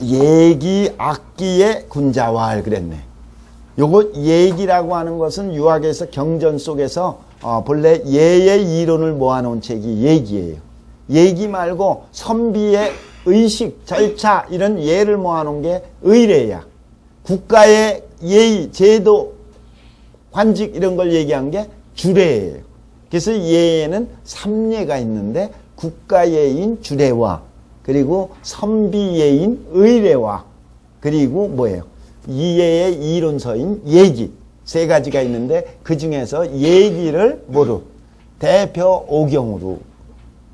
예기 악기의 군자왈 그랬네. 요거 예기라고 하는 것은 유학에서 경전 속에서 본래 예의 이론을 모아놓은 책이 예기예요. 예기 말고 선비의 의식, 절차 이런 예를 모아놓은 게 의례야. 국가의 예의, 제도, 관직 이런 걸 얘기한 게 주례예요. 그래서 예에는 3예가 있는데 국가예인 주례와 그리고 선비예인 의례와 그리고 뭐예요? 이예의 이론서인 예기 세 가지가 있는데 그 중에서 예기를 뭐로? 대표 5경으로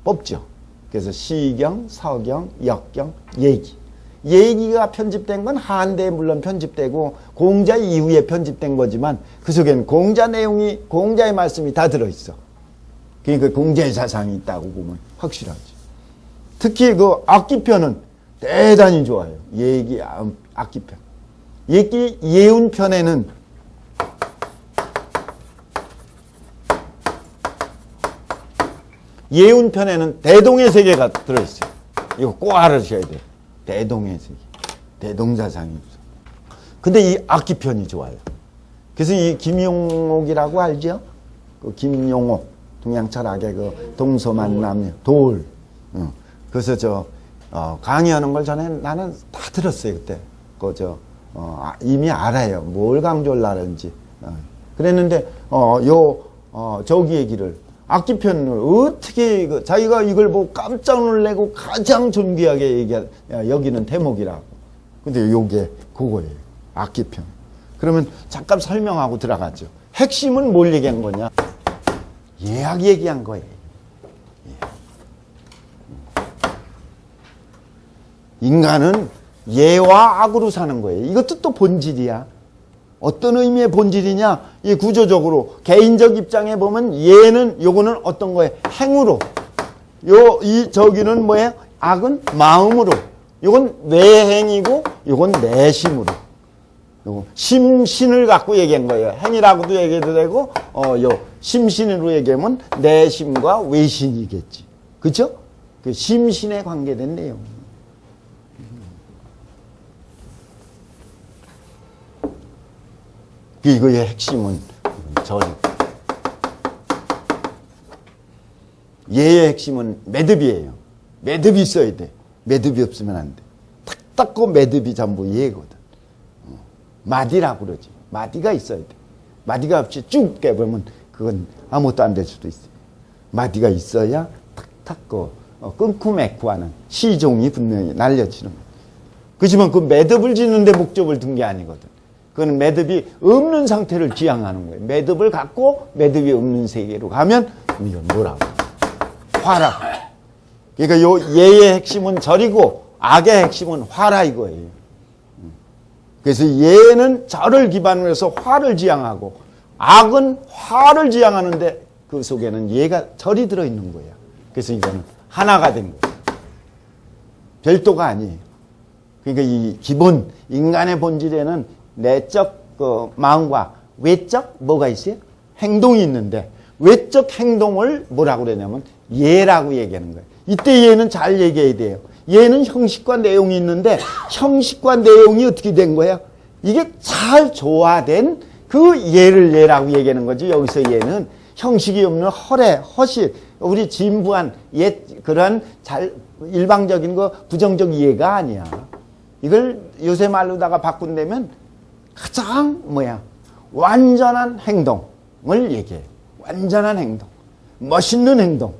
뽑죠. 그래서 시경, 서경, 역경, 예기. 예기가 편집된 건 한대에 물론 편집되고 공자 이후에 편집된 거지만 그 속에는 공자 내용이 공자의 말씀이 다 들어있어. 그러니까 공자의 사상이 있다고 보면 확실하지. 특히 그 악기편은 대단히 좋아요. 예기 악기편. 예기 예운편에는 예운편에는 대동의 세계가 들어있어요. 이거 꼭 알아주셔야 돼요. 대동의 세계. 대동사상이 있어. 근데 이 악기편이 좋아요. 그래서 이 김용옥이라고 알죠? 그 김용옥. 동양철학의 그 동서 만남 돌. 그래서 강의하는 걸 전에 나는 다 들었어요, 그때. 이미 알아요. 뭘 강조를 하는지. 그랬는데, 저기 얘기를, 악기편을 어떻게, 자기가 이걸 보고 깜짝 놀래고 가장 존귀하게 여기는 대목이라고. 근데 요게 그거예요. 악기편. 그러면 잠깐 설명하고 들어가죠. 핵심은 뭘 얘기한 거냐? 예악 얘기한 거예요. 인간은 예와 악으로 사는 거예요. 이것도 또 본질이야. 어떤 의미의 본질이냐? 이 구조적으로 개인적 입장에 보면 예는 요거는 어떤 거예요? 행으로. 저기는 뭐예요? 악은 마음으로. 요건 내행이고 요건 내심으로. 요거 심신을 갖고 얘기한 거예요. 행이라고도 얘기해도 되고 심신으로 얘기하면 내심과 외신이겠지. 그렇죠? 그 심신에 관계된 내용. 이거의 핵심은 예의 핵심은 매듭이에요. 매듭이 있어야 돼. 매듭이 없으면 안 돼. 탁 닦고 매듭이 전부 예거든. 마디라고 그러지. 마디가 있어야 돼. 마디가 없이 쭉 깨보면 그건 아무것도 안 될 수도 있어요. 마디가 있어야 탁 닦고 끊고 맺고 하는 시종이 분명히 날려지는 거예요. 그렇지만 그 매듭을 짓는 데 목적을 둔 게 아니거든. 그건 매듭이 없는 상태를 지향하는 거예요. 매듭을 갖고 매듭이 없는 세계로 가면 이건 뭐라고? 화라. 그러니까 요 예의 핵심은 절이고 악의 핵심은 화라 이거예요. 그래서 예는 절을 기반으로 해서 화를 지향하고 악은 화를 지향하는데 그 속에는 예가 절이 들어있는 거야. 그래서 이거는 하나가 된 거예요. 별도가 아니에요. 그러니까 이 기본 인간의 본질에는 내적 마음과 외적 뭐가 있어요? 행동이 있는데 외적 행동을 뭐라고 그러냐면 예라고 얘기하는 거예요. 이때 예는 잘 얘기해야 돼요. 예는 형식과 내용이 있는데 형식과 내용이 어떻게 된 거야? 이게 잘 조화된 그 예를 예라고 얘기하는 거지. 여기서 예는 형식이 없는 허실, 우리 진부한 그런 일방적인 거 부정적 예가 아니야. 이걸 요새 말로다가 바꾼다면 가장 완전한 행동을 얘기해요. 완전한 행동. 멋있는 행동.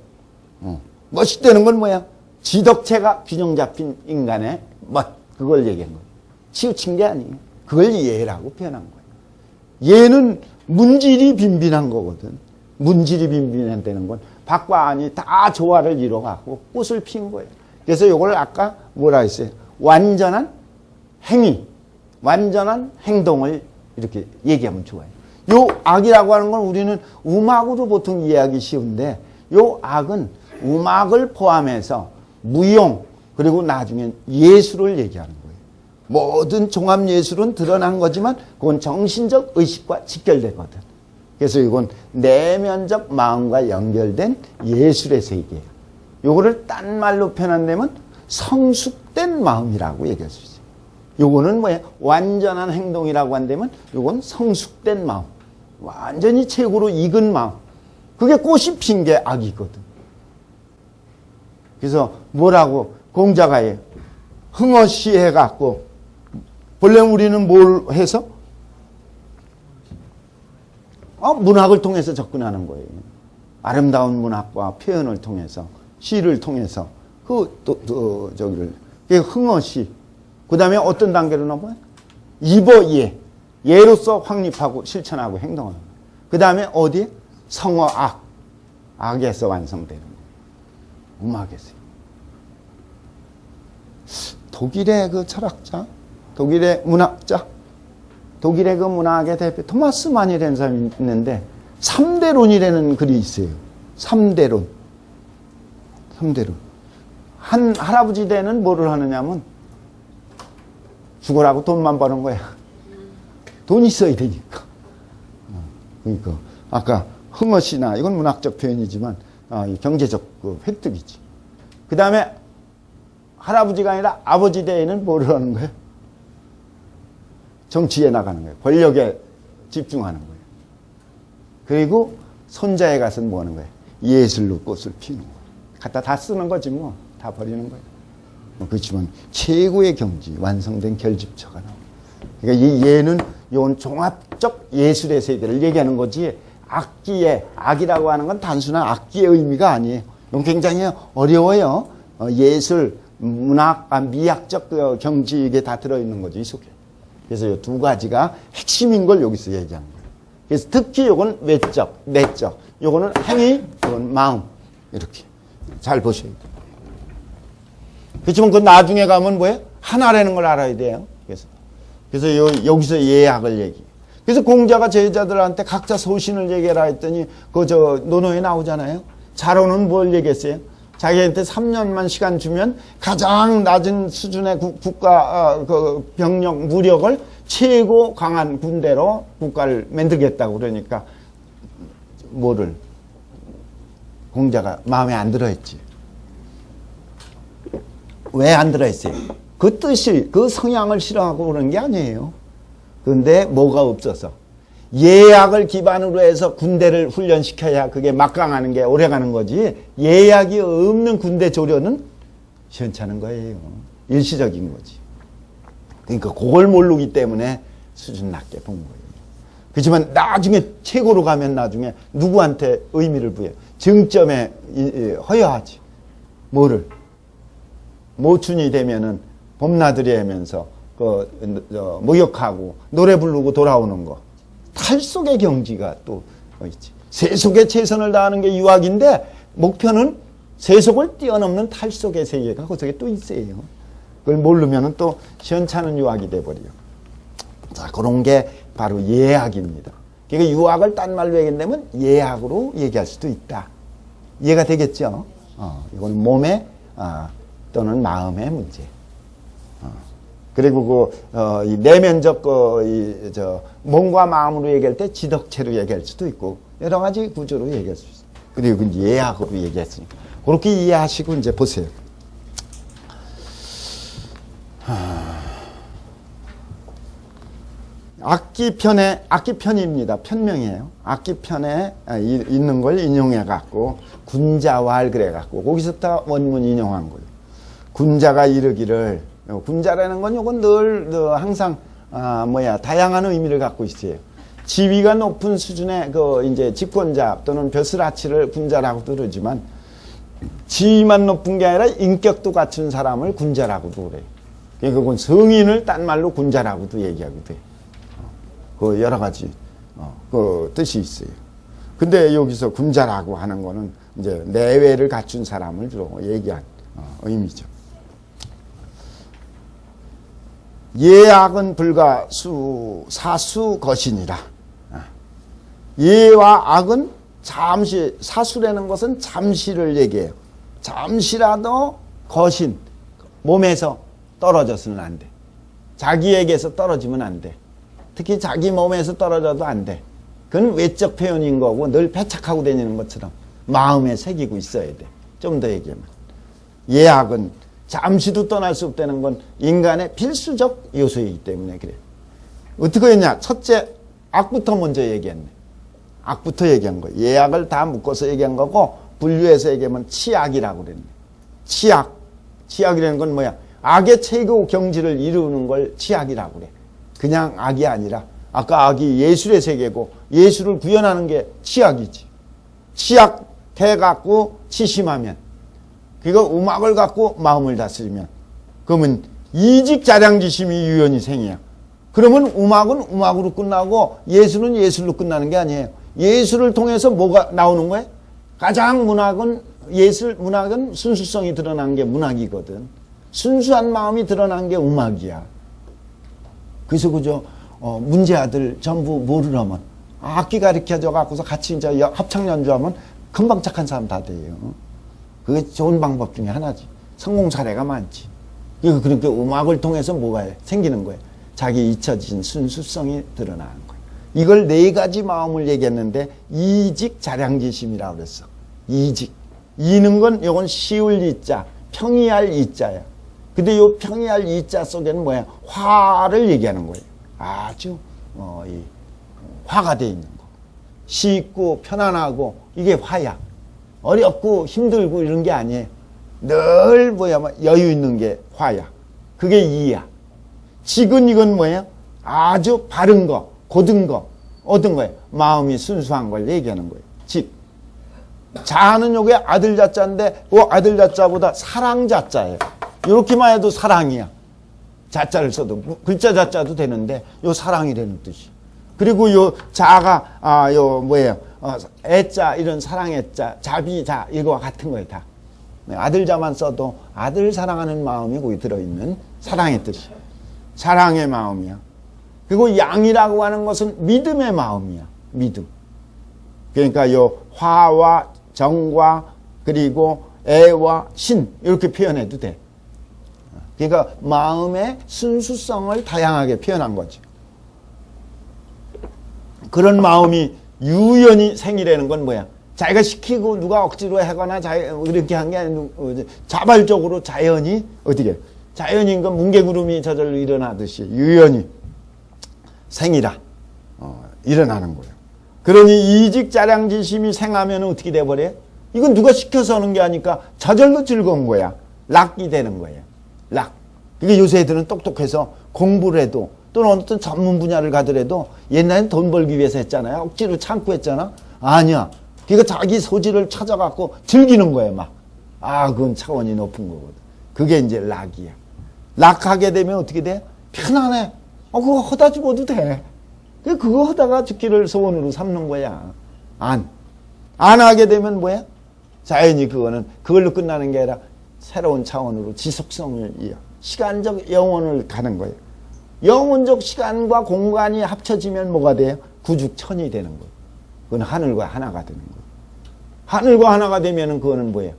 멋있다는 건 뭐야? 지덕체가 균형 잡힌 인간의 멋. 그걸 얘기한 거예요. 치우친 게 아니에요. 그걸 예라고 표현한 거예요. 예는 문질이 빈빈한 거거든. 문질이 빈빈한다는 건 밖과 안이 다 조화를 이뤄갖고 꽃을 핀 거예요. 그래서 이걸 아까 뭐라 했어요? 완전한 행위. 완전한 행동을 이렇게 얘기하면 좋아요. 요 악이라고 하는 건 우리는 음악으로 보통 이해하기 쉬운데 요 악은 음악을 포함해서 무용 그리고 나중엔 예술을 얘기하는 거예요. 모든 종합예술은 드러난 거지만 그건 정신적 의식과 직결되거든. 그래서 이건 내면적 마음과 연결된 예술의 세계예요. 요거를 딴 말로 표현한다면 성숙된 마음이라고 얘기할 수 있어요. 요거는 뭐예요? 완전한 행동이라고 한다면 요건 성숙된 마음. 완전히 최고로 익은 마음. 그게 꽃이 핀 게 악이거든. 그래서 뭐라고 공자가 해요? 흥어시 해갖고 본래 우리는 뭘 해서? 문학을 통해서 접근하는 거예요. 아름다운 문학과 표현을 통해서, 시를 통해서, 저기를, 그게 흥어시. 그 다음에 어떤 단계로 넘어요? 입어예. 예로서 확립하고 실천하고 행동하는 거예요. 그 다음에 어디에? 성어악. 악에서 완성되는 거예요. 음악에서. 독일의 그 철학자, 독일의 문학자, 독일의 그 문학의 대표 토마스 만이라는 사람이 있는데 3대론이라는 글이 있어요. 3대론. 3대론. 한 할아버지 대는 뭐를 하느냐면 죽으라고 돈만 버는 거야. 돈이 있어야 되니까. 그러니까 아까 흥어시나 이건 문학적 표현이지만 경제적 그 획득이지. 그 다음에 할아버지가 아니라 아버지 대에는 뭐를 하는 거예요? 정치에 나가는 거예요. 권력에 집중하는 거예요. 그리고 손자에 가서는 뭐 하는 거예요? 예술로 꽃을 피우는 거예요. 갖다 다 쓰는 거지 뭐. 다 버리는 거예요. 그렇지만 최고의 경지, 완성된 결집처가 나옵니다. 그러니까 이 예는 이건 종합적 예술의 세계를 얘기하는 거지 악기의, 악이라고 하는 건 단순한 악기의 의미가 아니에요. 이건 굉장히 어려워요. 예술, 문학, 미학적 경지 이게 다 들어있는 거죠, 이 속에. 그래서 이 두 가지가 핵심인 걸 여기서 얘기하는 거예요. 그래서 특히 이건 외적, 내적, 이거는 행위, 이건 마음. 이렇게 잘 보셔야 돼요. 그렇지만 그 나중에 가면 뭐예요? 하나라는 걸 알아야 돼요. 그래서 여기서 예학을 얘기해요. 그래서 공자가 제자들한테 각자 소신을 얘기해라 했더니 논어에 나오잖아요. 자로는 뭘 얘기했어요? 자기한테 3년만 시간 주면 가장 낮은 수준의 국가 병력 무력을 최고 강한 군대로 국가를 만들겠다고 그러니까 뭐를 공자가 마음에 안 들어 했지. 왜 안 들어 했어요? 그 뜻이 그 성향을 싫어하고 그런 게 아니에요. 그런데 뭐가 없어서 예약을 기반으로 해서 군대를 훈련시켜야 그게 막강하는 게 오래가는 거지 예약이 없는 군대 조련은 시원찮은 거예요. 일시적인 거지. 그러니까 그걸 모르기 때문에 수준 낮게 본 거예요. 그렇지만 나중에 최고로 가면 나중에 누구한테 의미를 부여해? 정점에 허여하지. 뭐를? 모춘이 되면은 봄나들이 하면서 목욕하고 노래 부르고 돌아오는 거. 탈속의 경지가 또 있지. 세속에 최선을 다하는 게 유학인데 목표는 세속을 뛰어넘는 탈속의 세계가 그쪽에 또 있어요. 그걸 모르면 또 시원찮은 유학이 돼버려요. 자, 그런 게 바로 예학입니다. 그러니까 유학을 딴 말로 얘기한다면 예학으로 얘기할 수도 있다. 이해가 되겠죠? 이건 몸의 또는 마음의 문제. 그리고 이 내면적 몸과 마음으로 얘기할 때 지덕체로 얘기할 수도 있고 여러 가지 구조로 얘기할 수 있어요. 그리고 예학으로 얘기했으니까 그렇게 이해하시고 이제 보세요. 악기편입니다. 편명이에요. 악기편에 있는 걸 인용해 갖고 군자왈 그래 갖고 거기서부터 원문 인용한 거예요. 군자가 이르기를 군자라는 건 요건 늘 항상 다양한 의미를 갖고 있어요. 지위가 높은 수준의 이제 집권자 또는 벼슬아치를 군자라고도 그러지만 지위만 높은 게 아니라 인격도 갖춘 사람을 군자라고도 그래요. 그러니까 그건 성인을 딴 말로 군자라고도 얘기하게 돼. 그 여러 가지 그 뜻이 있어요. 근데 여기서 군자라고 하는 거는 이제 내외를 갖춘 사람을 주로 얘기한 의미죠. 예악은 불가 사수 거신이라. 예와 악은 잠시, 사수라는 것은 잠시를 얘기해요. 잠시라도 거신, 몸에서 떨어져서는 안 돼. 자기에게서 떨어지면 안 돼. 특히 자기 몸에서 떨어져도 안 돼. 그건 외적 표현인 거고 늘 패착하고 다니는 것처럼 마음에 새기고 있어야 돼. 좀 더 얘기하면. 예악은 잠시도 떠날 수 없다는 건 인간의 필수적 요소이기 때문에 그래. 어떻게 했냐? 첫째, 악부터 먼저 얘기했네. 악부터 얘기한 거예요. 예악을 다 묶어서 얘기한 거고, 분류해서 얘기하면 치악이라고 그랬네. 치악. 치악이라는 건 뭐야? 악의 최고 경지를 이루는 걸 치악이라고 그래. 그냥 악이 아니라, 아까 악이 예술의 세계고, 예술을 구현하는 게 치악이지. 치악해갖고 치심하면, 그거 음악을 갖고 마음을 다스리면, 그러면 이직자량지심이 유연히 생이야. 그러면 음악은 음악으로 끝나고 예술은 예술로 끝나는 게 아니에요. 예술을 통해서 뭐가 나오는 거예요? 가장 문학은 순수성이 드러난 게 문학이거든. 순수한 마음이 드러난 게 음악이야. 그래서 그저 문제아들 전부 모르려면 악기 가르쳐줘 갖고서 같이 이제 합창 연주하면 금방 착한 사람 다 돼요. 그게 좋은 방법 중에 하나지. 성공 사례가 많지. 그러니까 음악을 통해서 뭐가 생기는 거예요? 자기 잊혀진 순수성이 드러나는 거예요. 이걸 네 가지 마음을 얘기했는데 이직자량지심이라고 그랬어. 이직. 이는 건 요건 시울 이자, 평이할 이자야. 근데 요 평이할 이자 속에는 뭐야? 화를 얘기하는 거예요. 아주 화가 돼 있는 거. 쉽고 편안하고 이게 화야. 어렵고 힘들고 이런 게 아니에요. 늘 여유 있는 게 화야. 그게 이야. 직은 이건 뭐예요? 아주 바른 거, 고든 거, 얻은 거예요. 마음이 순수한 걸 얘기하는 거예요. 직. 자는 요게 아들 자자인데 그 아들 자자보다 사랑 자자예요. 이렇게만 해도 사랑이야. 자자를 써도 글자 자자도 되는데 요 사랑이라는 뜻이. 그리고 요 자가 애자 이런 사랑 애자, 자비 자 이거와 같은 거예요 다. 아들 자만 써도 아들 사랑하는 마음이 거기 들어있는 사랑의 뜻이. 사랑의 마음이야. 그리고 양이라고 하는 것은 믿음의 마음이야. 믿음. 그러니까 요 화와 정과 그리고 애와 신 이렇게 표현해도 돼. 그러니까 마음의 순수성을 다양하게 표현한 거지. 그런 마음이 유연히 생기라는 건 뭐야? 자기가 시키고 누가 억지로 하거나 이렇게 한 게 아니고 자발적으로 자연히 어떻게? 자연인 건 뭉게구름이 저절로 일어나듯이 유연히 생이라 일어나는 거예요. 그러니 이직자량지심이 생하면 어떻게 돼버려요? 이건 누가 시켜서 하는 게 아니까 저절로 즐거운 거야. 락이 되는 거예요. 락. 이게 요새 애들은 똑똑해서 공부를 해도 또는 어떤 전문 분야를 가더라도 옛날엔 돈 벌기 위해서 했잖아요. 억지로 참고 했잖아. 아니야. 그러니까 자기 소질을 찾아갖고 즐기는 거예요. 막. 그건 차원이 높은 거거든. 그게 이제 락이야. 락하게 되면 어떻게 돼? 편안해. 그거 하다 죽어도 돼. 그거 하다가 죽기를 소원으로 삼는 거야. 안 하게 되면 뭐야? 자연히 그걸로 끝나는 게 아니라 새로운 차원으로 지속성을 이어. 시간적 영혼을 가는 거예요. 영혼적 시간과 공간이 합쳐지면 뭐가 돼요? 구죽천이 되는 거예요. 그건 하늘과 하나가 되는 거예요. 하늘과 하나가 되면은 그거는 뭐예요?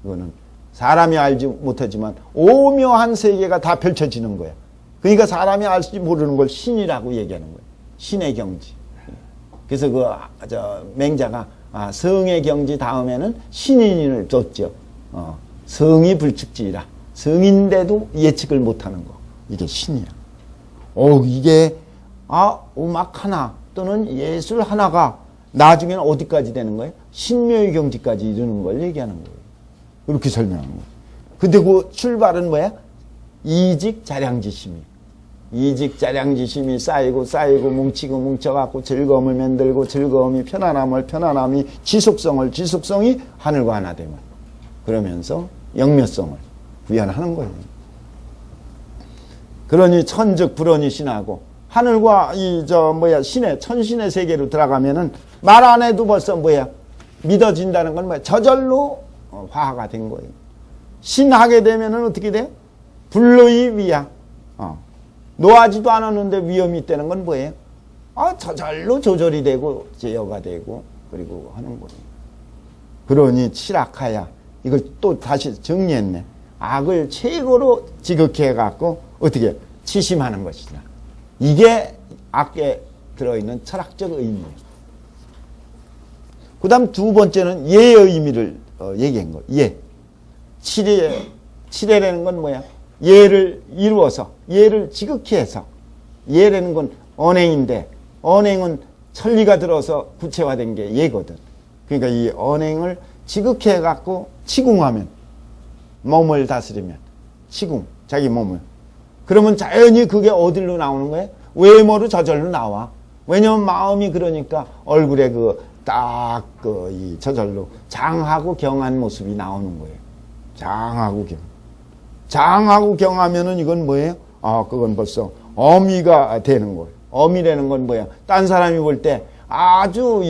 그거는 사람이 알지 못하지만 오묘한 세계가 다 펼쳐지는 거야. 그러니까 사람이 알지 모르는 걸 신이라고 얘기하는 거예요. 신의 경지. 그래서 맹자가 성의 경지 다음에는 신인을 줬죠. 성이 불측지라. 성인데도 예측을 못하는 거. 이게 신이야. 이게 음악 하나 또는 예술 하나가 나중에는 어디까지 되는 거예요? 신묘의 경지까지 이르는 걸 얘기하는 거예요. 이렇게 설명하는 거예요. 근데 그 출발은 뭐야? 이직자량지심이. 이직자량지심이 쌓이고 뭉치고 뭉쳐갖고 즐거움을 만들고 즐거움이 편안함이 지속성이 하늘과 하나 되면 그러면서 영묘성을 구현하는 거예요. 그러니 천즉 불언이 신하고 하늘과 천신의 세계로 들어가면은 말 안 해도 벌써 믿어진다는 건 저절로 화가 된 거예요. 신하게 되면은 어떻게 돼요? 불로의 위야. 노하지도 않았는데 위험이 있다는 건 뭐예요? 저절로 조절이 되고 제어가 되고 그리고 하는 거예요. 그러니 칠악하야. 이걸 또 다시 정리했네. 악을 최고로 지극히 해갖고 어떻게 치심하는 것이다. 이게 악에 들어있는 철학적 의미예요. 그 다음 두 번째는 예의 의미를 얘기한 거. 예. 칠해라는 건 뭐야? 예를 이루어서, 예를 지극히 해서. 예라는 건 언행인데, 언행은 천리가 들어서 구체화된 게 예거든. 그러니까 이 언행을 지극히 해갖고 치궁하면, 몸을 다스리면, 치궁, 자기 몸을. 그러면 자연히 그게 어디로 나오는 거예요? 외모로 저절로 나와. 왜냐면 마음이 그러니까 얼굴에 저절로 장하고 경한 모습이 나오는 거예요. 장하고 경. 장하고 경하면은 이건 뭐예요? 그건 벌써 어미가 되는 거예요. 어미라는 건 뭐야? 딴 사람이 볼 때 아주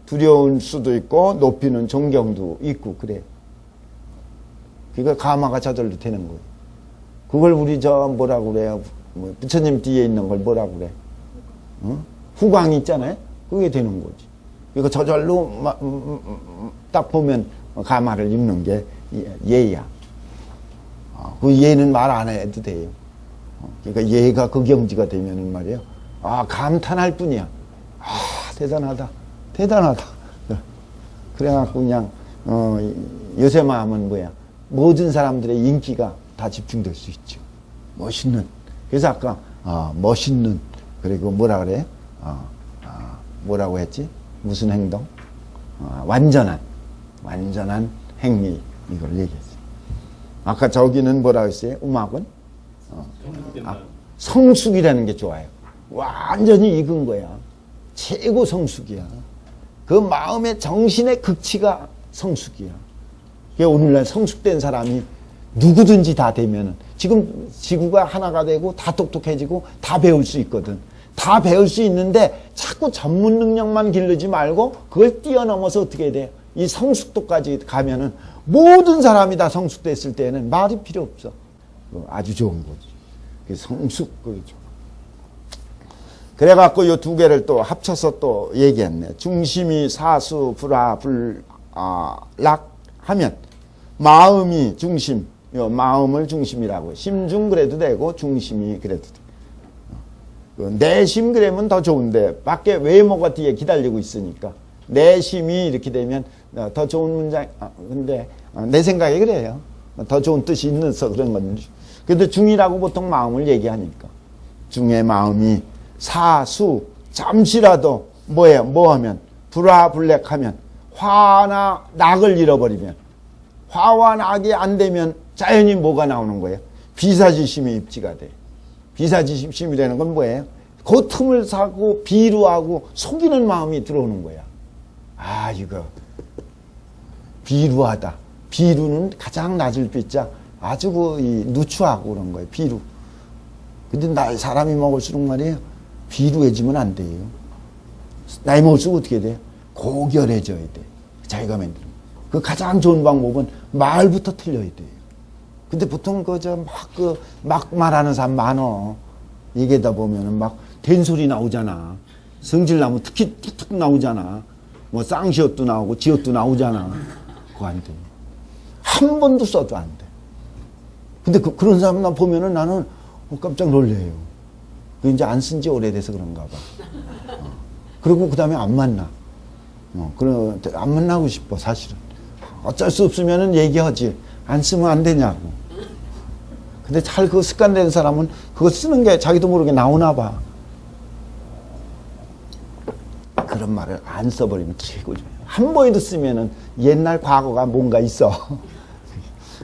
두려울 수도 있고 높이는 존경도 있고 그래. 그러니까 가마가 저절로 되는 거예요. 그걸 우리 뭐라고 그래요? 부처님 뒤에 있는 걸 뭐라고 그래? 후광이 있잖아요? 그게 되는 거지. 그러니까 저절로 딱 보면 가마를 입는 게 예야. 그 예는 말 안 해도 돼요. 그러니까 예가 그 경지가 되면은 말이에요. 감탄할 뿐이야. 대단하다. 대단하다. 그래갖고 그냥, 요새 마음은 뭐야? 모든 사람들의 인기가 다 집중될 수 있죠. 멋있는. 그래서 아까, 멋있는. 그리고 뭐라 그래요? 뭐라고 했지? 무슨 행동? 완전한 행위. 이걸 얘기했어요. 아까 저기는 뭐라고 했어요? 음악은? 성숙이라는 게 좋아요. 완전히 익은 거야. 최고 성숙이야. 그 마음의 정신의 극치가 성숙이야. 오늘날 성숙된 사람이 누구든지 다 되면은 지금 지구가 하나가 되고 다 똑똑해지고 다 배울 수 있거든. 다 배울 수 있는데 자꾸 전문 능력만 기르지 말고 그걸 뛰어넘어서 어떻게 해야 돼요? 이 성숙도까지 가면은 모든 사람이 다 성숙됐을 때는 말이 필요 없어. 아주 좋은 거지. 성숙, 그렇죠. 그래갖고 이 두 개를 또 합쳐서 또 얘기했네. 중심이 사수, 불화, 불락 하면 마음이 중심, 마음을 중심이라고. 심중 그래도 되고 중심이 그래도 돼. 내심 그러면 더 좋은데 밖에 외모가 뒤에 기다리고 있으니까 내심이 이렇게 되면 더 좋은 문장. 근데 내 생각에 그래요. 더 좋은 뜻이 있어서 그런 건지. 그래도 중이라고 보통 마음을 얘기하니까 중의 마음이 사수 잠시라도 뭐 하면 불화불락하면 화나 낙을 잃어버리면 화와 낙이 안 되면 자연히 뭐가 나오는 거예요? 비사지심이 입지가 돼. 비사지심이라는 건 뭐예요? 그 틈을 사고 비루하고 속이는 마음이 들어오는 거야. 이거 비루하다. 비루는 가장 낮을 비자 아주 누추하고 그런 거예요. 비루. 근데 사람이 먹을수록 말이에요. 비루해지면 안 돼요. 나이 먹을수록 어떻게 돼요? 고결해져야 돼. 자기가 만드는 거. 그 가장 좋은 방법은 말부터 틀려야 돼요. 근데 보통 막 말하는 사람 많어. 얘기하다 보면은 막 된소리 나오잖아. 성질나면 특히 툭툭 나오잖아. 뭐 쌍시옷도 나오고 지옷도 나오잖아. 그거 안 돼. 한 번도 써도 안 돼. 근데 그런 사람 나 보면은 나는 깜짝 놀래요. 이제 안 쓴 지 오래돼서 그런가 봐. 그리고 그 다음에 안 만나. 안 만나고 싶어, 사실은. 어쩔 수 없으면은 얘기하지. 안 쓰면 안 되냐고. 근데 잘 그 습관된 사람은 그거 쓰는 게 자기도 모르게 나오나 봐. 그런 말을 안 써버리면 최고죠. 한 번이도 쓰면은 옛날 과거가 뭔가 있어.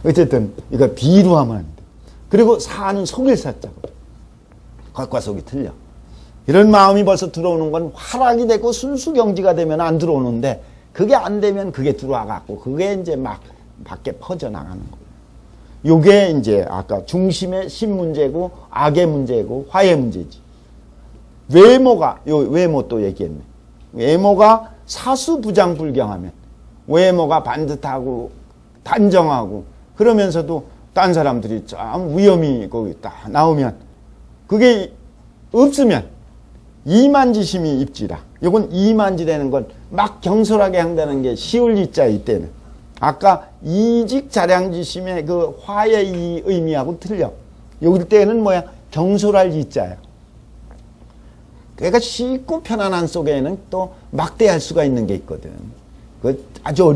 어쨌든, 이거 비루하면 안 돼. 그리고 사는 속일 사자거든. 겉과 속이 틀려. 이런 마음이 벌써 들어오는 건 화락이 되고 순수경지가 되면 안 들어오는데, 그게 안 되면 그게 들어와갖고, 그게 이제 막 밖에 퍼져나가는 거예요. 요게 이제 아까 중심의 신 문제고, 악의 문제고, 화의 문제지. 외모 또 얘기했네. 외모가 사수부장불경하면, 외모가 반듯하고, 단정하고, 그러면서도 딴 사람들이 참 위험이 거기 딱 나오면, 그게 없으면, 이만지심이 입지라. 이건 이만지라는 건 막 경솔하게 한다는 게 쉬울 이자 이때는. 아까 이직자량지심의 그 화의 이 의미하고 틀려. 여기 때는 뭐야? 경솔할 이자야. 그러니까 쉽고 편안한 속에는 또 막대할 수가 있는 게 있거든. 그 아주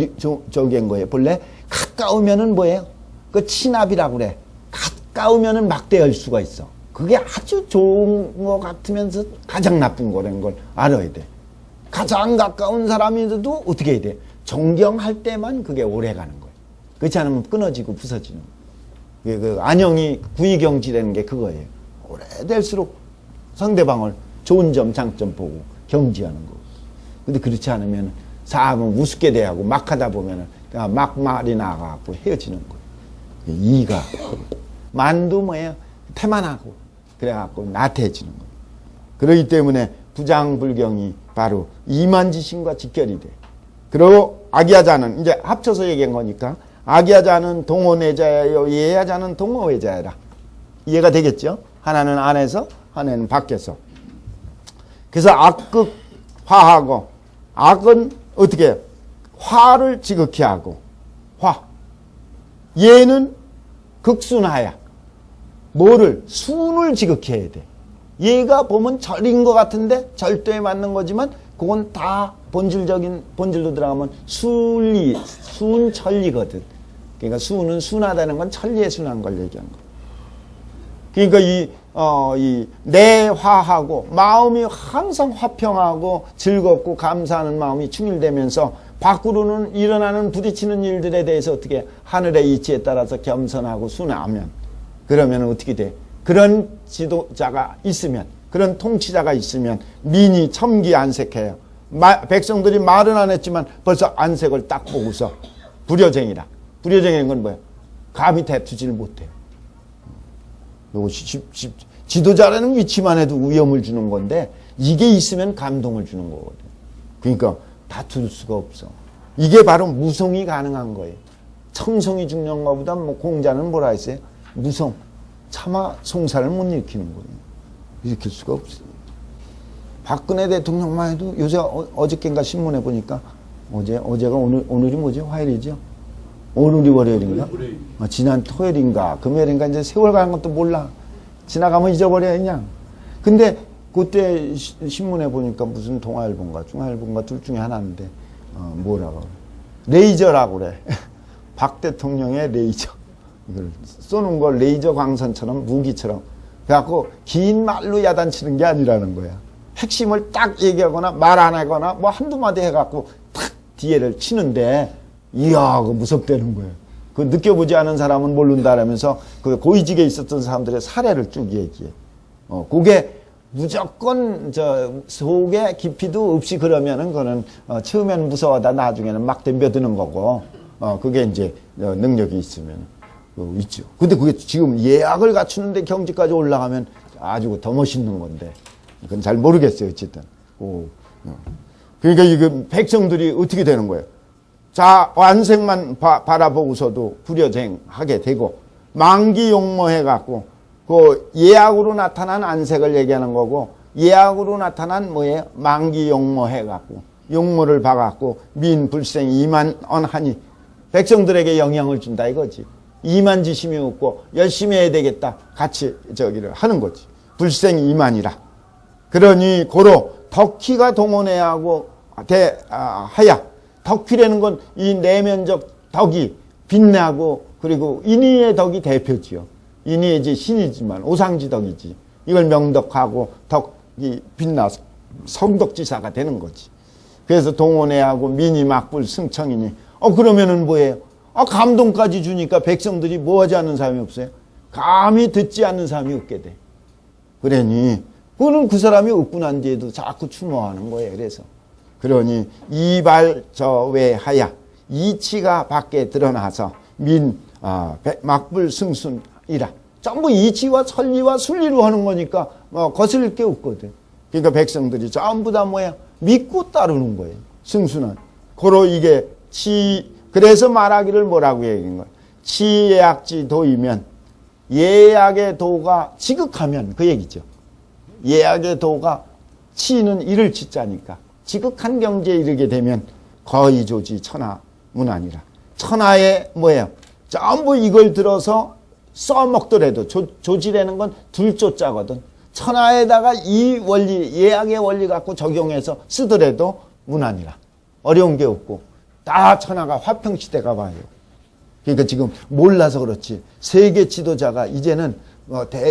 저기인 거예요. 본래 가까우면은 뭐예요? 그 친압이라고 그래. 가까우면은 막대할 수가 있어. 그게 아주 좋은 것 같으면서 가장 나쁜 거라는 걸 알아야 돼. 가장 가까운 사람인데도 어떻게 해야 돼? 존경할 때만 그게 오래 가는 거예요. 그렇지 않으면 끊어지고 부서지는 거예요. 그 안형이 구의경지라는 게 그거예요. 오래될수록 상대방을 좋은 점, 장점 보고 경지하는 거고. 근데 그렇지 않으면 사람은 우습게 대하고 막 하다 보면은 막말이 나가고 헤어지는 거예요. 이가. 만도 뭐예요? 태만하고 그래갖고 나태해지는 거예요. 그렇기 때문에 부장불경이 바로 이만지심과 직결이 돼. 그리고 악야자는 이제 합쳐서 얘기한 거니까 악야자는 동원외자예요. 예야자는 동어외자야라. 이해가 되겠죠? 하나는 안에서 하나는 밖에서. 그래서 악극 화하고 악은 어떻게 화를 지극히 하고 화. 얘는 극순하야. 뭐를? 순을 지극히 해야 돼. 얘가 보면 절인 것 같은데 절도에 맞는 거지만 그건 다 본질로 들어가면 순천리거든. 그러니까 순은 순하다는 건 천리에 순한 걸 얘기한 거. 그러니까 이 내화하고 마음이 항상 화평하고 즐겁고 감사하는 마음이 충일되면서 밖으로는 일어나는 부딪히는 일들에 대해서 어떻게 하늘의 이치에 따라서 겸손하고 순하면 그러면 어떻게 돼? 그런 지도자가 있으면 그런 통치자가 있으면 민이 첨기 안색해요. 백성들이 말은 안 했지만 벌써 안색을 딱 보고서 불효쟁이라. 불효쟁이는 건 뭐야? 감히 대투지를 못해요. 지도자라는 위치만 해도 위험을 주는 건데 이게 있으면 감동을 주는 거거든. 그러니까 다툴 수가 없어. 이게 바로 무송이 가능한 거예요. 청송이 죽는 것보다 뭐 공자는 뭐라 했어요? 무송. 차마 송사를 못 일으키는 거예요. 일으킬 수가 없어요. 박근혜 대통령만 해도 요새 어저께인가 신문에 보니까 어제가 오늘이 뭐지? 화요일이죠? 오늘이 월요일인가? 지난 토요일인가 금요일인가 이제 세월 가는 것도 몰라. 지나가면 잊어버려 그냥. 근데 그때 신문에 보니까 무슨 동아일보인가 중앙일보인가 둘 중에 하나인데 뭐라고 그래. 레이저라고 그래. 박 대통령의 레이저. 이걸 쏘는 걸 레이저 광선처럼 무기처럼. 그래갖고 긴 말로 야단치는 게 아니라는 거야. 핵심을 딱 얘기하거나 말 안 하거나 뭐 한두 마디 해갖고 탁 뒤에를 치는데 이야 그 무섭다는 거예요. 그 느껴보지 않은 사람은 모른다라면서 그 고위직에 있었던 사람들의 사례를 쭉 얘기해. 그게 무조건 속에 깊이도 없이 그러면은 그거는 처음에는 무서워하다 나중에는 막 덤벼드는 거고 그게 이제 능력이 있으면 있죠. 근데 그게 지금 예약을 갖추는데 경지까지 올라가면 아주 더 멋있는 건데 그건 잘 모르겠어요. 어쨌든. 그러니까 이거 백성들이 어떻게 되는 거예요? 자 안색만 바라보고서도 불효쟁하게 되고 만기용모해갖고 그 예약으로 나타난 안색을 얘기하는 거고 예약으로 나타난 뭐예요? 만기용모해갖고 용모를 봐갖고 민불생 이만언하니 백성들에게 영향을 준다 이거지. 이만지심이 없고 열심히 해야 되겠다. 같이 저기를 하는 거지. 불생 이만이라. 그러니 고로 덕희가 동원해야 하고 하야. 덕희라는 건 이 내면적 덕이 빛나고 그리고 인의의 덕이 대표지요. 인의의 신이지만 오상지 덕이지. 이걸 명덕하고 덕이 빛나서 성덕지사가 되는 거지. 그래서 동원해야 하고 민이 막불 승청이니 그러면은 뭐예요? 감동까지 주니까 백성들이 뭐 하지 않는 사람이 없어요? 감히 듣지 않는 사람이 없게 돼. 그러니 그거는 그 사람이 없고 난 뒤에도 자꾸 추모하는 거예요. 그래서 그러니 이발저외하야 이치가 밖에 드러나서 막불승순이라 전부 이치와 천리와 순리로 하는 거니까 거슬릴 게 없거든. 그러니까 백성들이 전부 다 뭐야? 믿고 따르는 거예요. 승순은. 고로 이게 그래서 말하기를 뭐라고 얘기한 거야? 치예약지 도이면 예약의 도가 지극하면 그 얘기죠. 예약의 도가 치는 이를 치자니까 지극한 경지에 이르게 되면 거의 조지 천하문안이라. 천하에 뭐예요? 전부 이걸 들어서 써먹더라도 조지라는 건 둘조자거든. 천하에다가 이 원리 예약의 원리 갖고 적용해서 쓰더라도 문안이라. 어려운 게 없고 다 천하가 화평시대가 와요. 그러니까 지금 몰라서 그렇지 세계 지도자가 이제는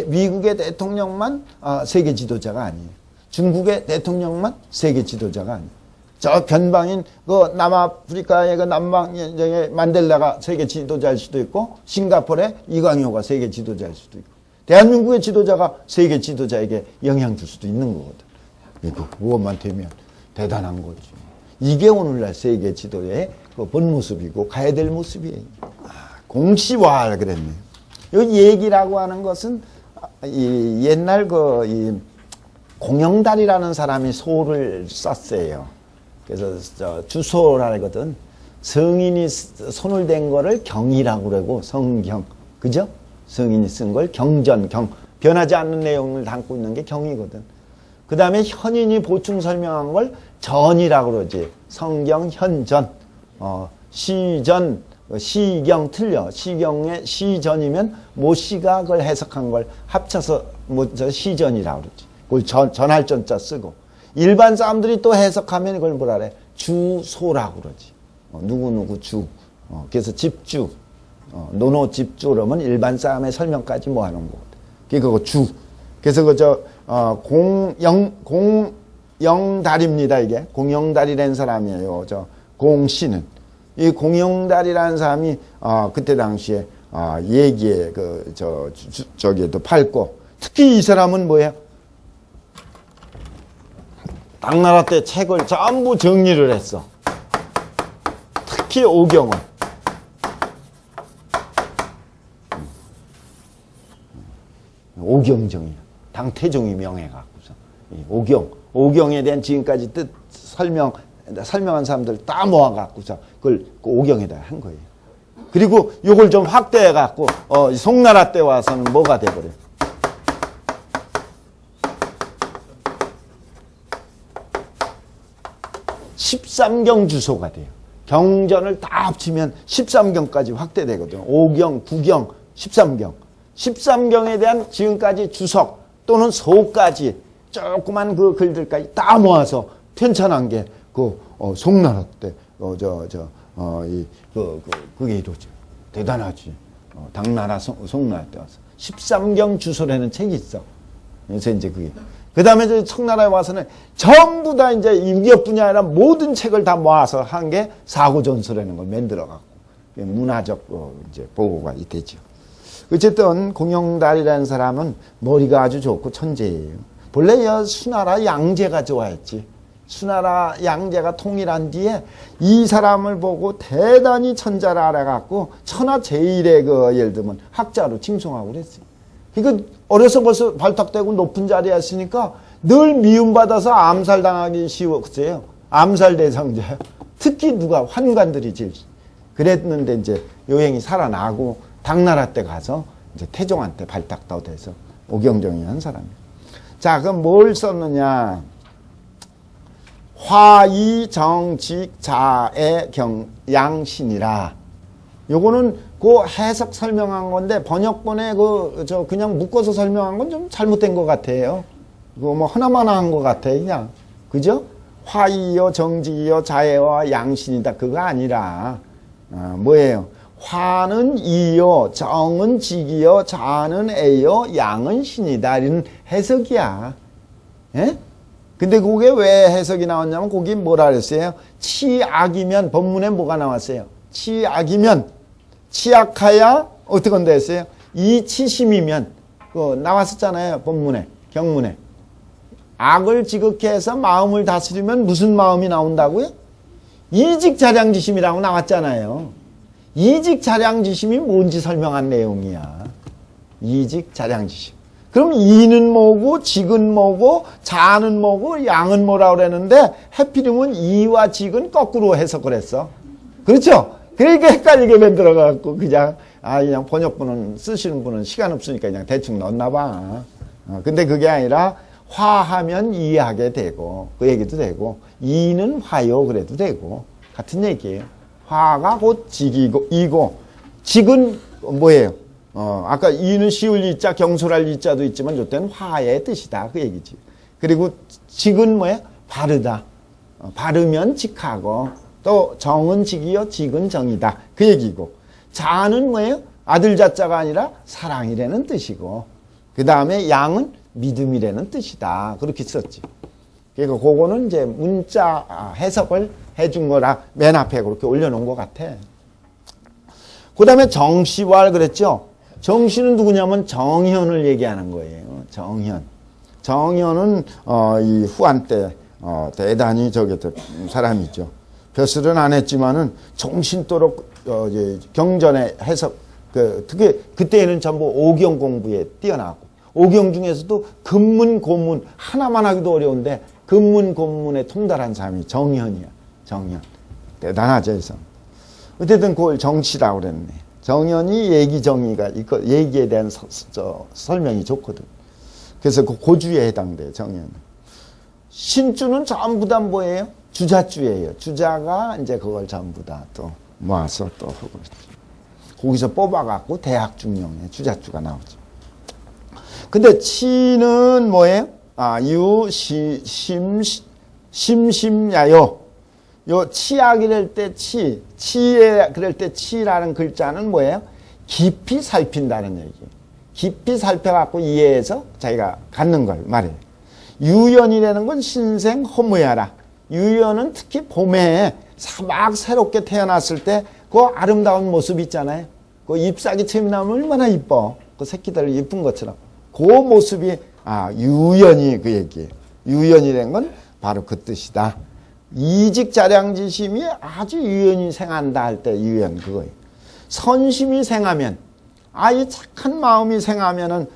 미국의 대통령만 세계 지도자가 아니에요. 중국의 대통령만 세계 지도자가 아니에요. 저 변방인 그 남아프리카의 그 남방의 만델라가 세계 지도자일 수도 있고 싱가포르의 이광효가 세계 지도자일 수도 있고 대한민국의 지도자가 세계 지도자에게 영향 줄 수도 있는 거거든. 그것만 되면 대단한 거지. 이게 오늘날 세계 지도의 그 본 모습이고 가야 될 모습이에요. 공시화를 그랬네요. 이 얘기라고 하는 것은 이 옛날 이 공영달이라는 사람이 소를 썼어요. 그래서 주소라거든. 성인이 손을 댄 거를 경이라고 그러고 성경, 그죠? 성인이 쓴 걸 경전, 변하지 않는 내용을 담고 있는 게 경이거든. 그 다음에 현인이 보충 설명한 걸 전이라고 그러지. 성경, 현전, 시전, 시경 틀려. 시경의 시전이면 모시가 그걸 해석한 걸 합쳐서 시전이라고 그러지. 그걸 전할 전자 쓰고. 일반 사람들이 또 해석하면 이걸 뭐라 그래? 주소라고 그러지. 누구누구 주. 그래서 집주. 노노 집주 그러면 일반 사람의 설명까지 뭐 하는 거거든. 그거 주. 그래서 공영달입니다, 이게. 공영달이라는 사람이에요. 공씨는. 이 공영달이라는 사람이, 그때 당시에, 얘기에, 저기에도 팔고. 특히 이 사람은 뭐예요? 당나라 때 책을 전부 정리를 했어. 특히 오경은. 오경정이야. 당태종이 명해갖고서. 오경에 대한 지금까지 뜻 설명한 사람들 다 모아갖고서 그걸 그 오경에다 한 거예요. 그리고 요걸 좀 확대해갖고, 송나라 때 와서는 뭐가 돼버려요? 13경 주소가 돼요. 경전을 다 합치면 13경까지 확대되거든요. 5경, 9경, 13경. 13경에 대한 지금까지 주석 또는 소까지 조그만 그 글들까지 다 모아서 편찬한 게 송나라 때, 그게 이루어져요. 대단하지. 당나라, 송나라 때 와서. 13경 주소라는 책이 있어. 그래서 이제 그게. 그 다음에 청나라에 와서는 전부 다 이제 인기업뿐이 아니라 모든 책을 다 모아서 한 게 사고전서라는 걸 만들어갖고 문화적 이제 보고가 되죠. 어쨌든 공영달이라는 사람은 머리가 아주 좋고 천재예요. 본래 수나라 양제가 좋아했지. 수나라 양제가 통일한 뒤에 이 사람을 보고 대단히 천자를 알아갖고 천하 제일의 예를 들면 학자로 칭송하고 그랬어요. 그러니까 어려서 벌써 발탁되고 높은 자리에 있으니까 늘 미움받아서 암살당하기 쉬웠어요. 암살 대상자예요. 특히 누가 환관들이 제일. 그랬는데 이제 요행이 살아나고 당나라 때 가서 이제 태종한테 발탁도 돼서 오경정이라는 사람이에요. 자, 그럼 뭘 썼느냐? 화이정직 자애 양신이라. 요거는 그 해석 설명한 건데 번역본에 그냥 묶어서 설명한 건 좀 잘못된 것 같아요. 그거 뭐 하나만 한 것 같아 그냥. 그죠? 화이요 정직이요 자애와 양신이다. 그거 아니라 뭐예요? 화는 이요, 정은 직이요, 자는 애요, 양은 신이다. 이런 해석이야. 예? 근데 그게 왜 해석이 나왔냐면 거기 뭐라 그랬어요? 치악이면 본문에 뭐가 나왔어요? 치악이면 치악하야 어떻게 한다 했어요? 이치심이면 나왔었잖아요. 본문에 경문에 악을 지극해서 마음을 다스리면 무슨 마음이 나온다고요? 이직자량지심이라고 나왔잖아요. 이직자량지심이 뭔지 설명한 내용이야. 이직자량지심. 그럼 이는 뭐고 직은 뭐고 자는 뭐고 양은 뭐라고 그랬는데 해필이면 이와 직은 거꾸로 해석을 했어. 그렇죠? 그러니까 헷갈리게 만들어갖고 그냥 번역본은 쓰시는 분은 시간 없으니까 그냥 대충 넣었나 봐. 근데 그게 아니라 화하면 이해하게 되고 그 얘기도 되고 이는 화요 그래도 되고 같은 얘기예요. 화가 곧 직이고 이고 직은 뭐예요? 아까 이는 시울 이자 경솔할 이자도 있지만 이때는 화의 뜻이다 그 얘기지. 그리고 직은 뭐예요? 바르다. 바르면 직하고 또 정은 직이요 직은 정이다 그 얘기고, 자는 뭐예요? 아들 자자가 아니라 사랑이라는 뜻이고, 그 다음에 양은 믿음이라는 뜻이다 그렇게 썼지. 그러니까 그거는 이제 문자 해석을 해준 거라 맨 앞에 그렇게 올려놓은 것 같아. 그 다음에 정시왈 그랬죠. 정시는 누구냐면 정현을 얘기하는 거예요. 정현. 정현은 이 후한 때 대단히 사람이죠. 벼슬은 안 했지만은 정신도록 이제 경전의 해석 특히 그때는 전부 오경 공부에 뛰어나고, 오경 중에서도 근문 고문 하나만 하기도 어려운데 근문 고문에 통달한 사람이 정현이야. 정현. 대단하죠. 그래서 어쨌든 그걸 정치라고 그랬네. 정현이 얘기정의가 이거 얘기에 대한 설명이 좋거든. 그래서 그 고주에 해당돼. 정현. 신주는 전부 다 뭐예요? 주자주예요. 주자가 이제 그걸 전부 다 또 모아서 또 하고 거기서 뽑아갖고 대학 중용에 주자주가 나오죠. 근데 치는 뭐예요? 심심야요. 요 치약이랄 때 치에 그럴 때 치라는 글자는 뭐예요? 깊이 살핀다는 얘기. 깊이 살펴갖고 이해해서 자기가 갖는 걸 말해요. 유연이라는 건 신생 허무야라. 유연은 특히 봄에 막 새롭게 태어났을 때 그 아름다운 모습 있잖아요. 그 잎사귀 처음 나면 얼마나 이뻐. 그 새끼들 이쁜 것처럼. 그 모습이 유연이 그 얘기예요. 유연이라는 건 바로 그 뜻이다. 이직자량지심이 아주 유연히 생한다 할 때 유연 그거예요. 선심이 생하면, 이 착한 마음이 생하면은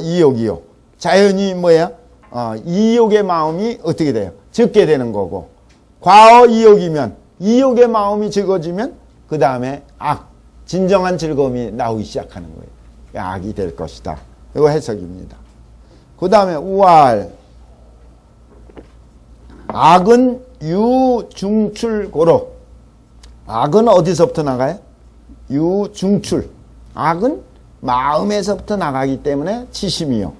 이욕이요. 자연히 이욕의 마음이 어떻게 돼요? 적게 되는 거고, 과어 이욕이면 이욕의 마음이 적어지면 그 다음에 진정한 즐거움이 나오기 시작하는 거예요. 악이 될 것이다. 이거 해석입니다. 그 다음에 우알. 악은 유중출고로. 악은 어디서부터 나가요? 유중출. 악은 마음에서부터 나가기 때문에 치심이요.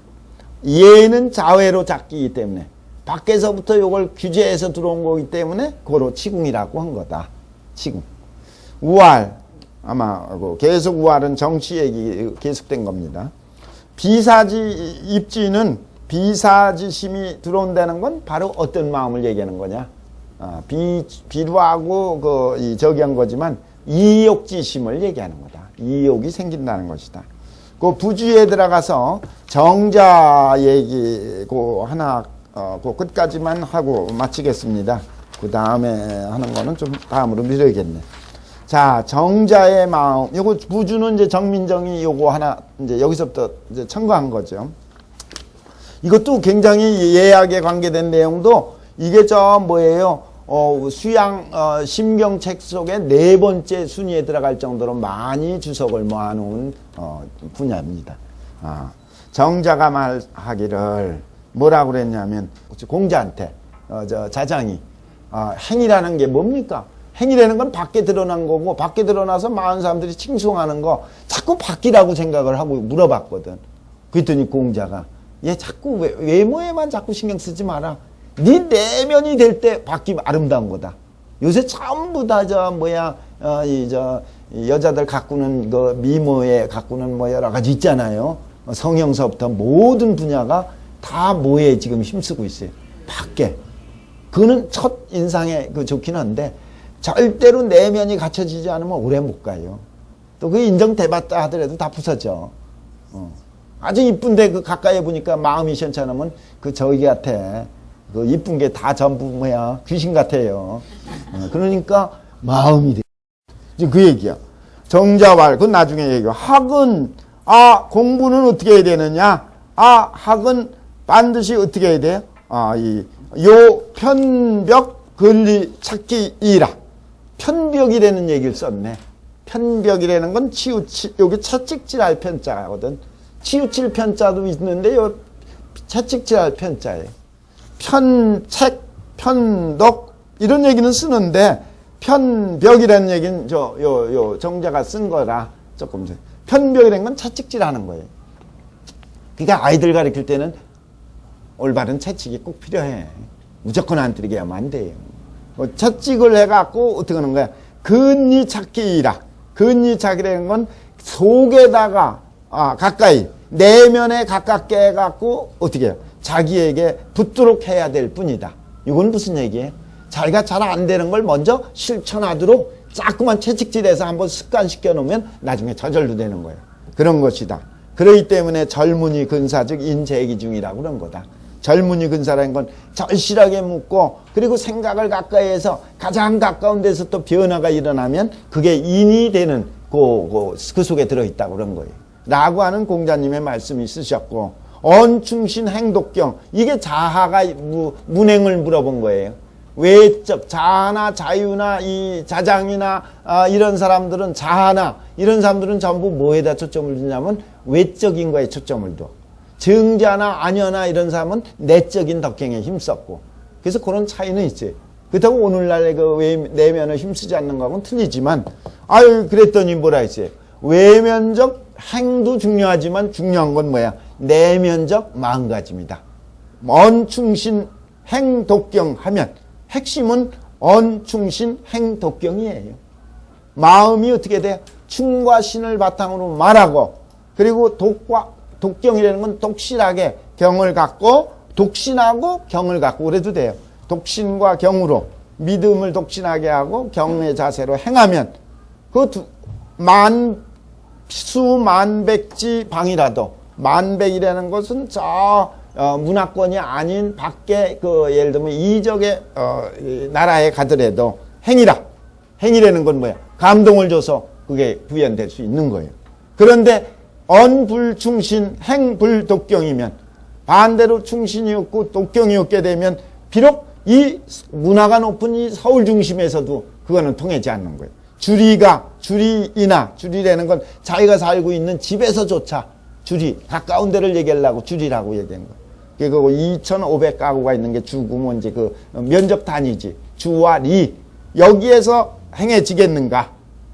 예는 자외로 잡기이기 때문에 밖에서부터 이걸 규제해서 들어온 거기 때문에 고로 치궁이라고 한 거다. 치궁. 우알. 아마 계속 우알은 정치 얘기 계속된 겁니다. 비사지 입지는 비사지심이 들어온다는 건 바로 어떤 마음을 얘기하는 거냐? 비루하고 저기한 거지만 이욕지심을 얘기하는 거다. 이욕이 생긴다는 것이다. 그 부주에 들어가서 정자 얘기 하나 그 끝까지만 하고 마치겠습니다. 그 다음에 하는 거는 좀 다음으로 미뤄야겠네. 자, 정자의 마음. 요거 부주는 이제 정민정이 요거 하나 이제 여기서부터 이제 첨가한 거죠. 이것도 굉장히 예약에 관계된 내용도 이게 수양 심경책 속에 4번째 순위에 들어갈 정도로 많이 주석을 모아놓은 분야입니다. 정자가 말하기를 뭐라고 그랬냐면 공자한테 자장이 행이라는 게 뭡니까? 행이라는 건 밖에 드러난 거고, 밖에 드러나서 많은 사람들이 칭송하는 거 자꾸 밖이라고 생각을 하고 물어봤거든. 그랬더니 공자가 얘 자꾸 외모에만 자꾸 신경 쓰지 마라. 네 내면이 될 때 밖이 아름다운 거다. 요새 전부 다 여자들 가꾸는 그 미모에 가꾸는 여러 가지 있잖아요. 성형서부터 모든 분야가 다 뭐에 지금 힘쓰고 있어요. 밖에. 그거는 첫 인상에 좋긴 한데 절대로 내면이 갖춰지지 않으면 오래 못 가요. 또 그 인정돼봤다 하더라도 다 부서져. 아주 이쁜데 가까이 보니까 마음이 시원찮으면 저기 같아. 그 이쁜 게 다 전부 귀신 같아요. 그러니까 마음이 돼. 이제 그 얘기야. 정자왈, 그건 나중에 얘기야. 학은, 공부는 어떻게 해야 되느냐? 학은 반드시 어떻게 해야 돼요? 요 편벽 권리 찾기이라. 편벽이라는 얘기를 썼네. 편벽이라는 건 여기 채찍질할 편자거든. 치우칠 편자도 있는데 요 채찍질할 편자예요. 편책, 편독 이런 얘기는 쓰는데 편벽이라는 얘기는 정자가 쓴 거라 조금 편벽이라는 건 채찍질하는 거예요. 그러니까 아이들 가르칠 때는 올바른 채찍이 꼭 필요해. 무조건 안 때리게 하면 안 돼요. 채찍을 해갖고 어떻게 하는 거야? 근니 찾기이라. 근니 찾기라는 건 속에다가 가까이 내면에 가깝게 해갖고 어떻게 해요? 자기에게 붙도록 해야 될 뿐이다. 이건 무슨 얘기예요? 자기가 잘 안 되는 걸 먼저 실천하도록 자꾸만 채찍질해서 한번 습관시켜 놓으면 나중에 저절로 되는 거예요. 그런 것이다. 그렇기 때문에 젊은이 근사 즉 인재기중이라고 그런 거다. 젊은이 근사라는 건 절실하게 묻고 그리고 생각을 가까이 해서 가장 가까운 데서 또 변화가 일어나면 그게 인이 되는 그 속에 들어있다고 그런 거예요. 라고 하는 공자님의 말씀이 있으셨고 언충신 행독경 이게 자하가 문행을 물어본 거예요. 외적 자아나 자유나 이 자장이나 이런 사람들은 자아나 이런 사람들은 전부 뭐에다 초점을 두냐면 외적인 거에 초점을 둬. 정자나 아녀나 이런 사람은 내적인 덕행에 힘썼고 그래서 그런 차이는 있지. 그렇다고 오늘날의 그 내면을 힘쓰지 않는 거하고는 틀리지만 아유 그랬더니 뭐라 했어요. 외면적 행도 중요하지만 중요한 건 뭐야? 내면적 마음가짐이다. 언충신 행독경 하면 핵심은 언충신 행독경이에요. 마음이 어떻게 돼? 충과 신을 바탕으로 말하고 그리고 독경이라는 건 독실하게 경을 갖고 독신하고 경을 갖고 그래도 돼요. 독신과 경으로 믿음을 독신하게 하고 경의 자세로 행하면 그 수만백지 방이라도 만백이라는 것은 저 문화권이 아닌 밖에 그 예를 들면 이적의 나라에 가더라도 행이라는 건 뭐야? 감동을 줘서 그게 구현될 수 있는 거예요. 그런데 언불충신 행불독경이면 반대로 충신이 없고 독경이 없게 되면 비록 이 문화가 높은 이 서울 중심에서도 그거는 통하지 않는 거예요. 주리라는 건 자기가 살고 있는 집에서조차 가까운 데를 얘기하려고 주리라고 얘기한 거예요. 그리고 2,500가구가 있는 게 주고 뭐 이제 그 면적 단위지. 주와 리. 여기에서 행해지겠는가?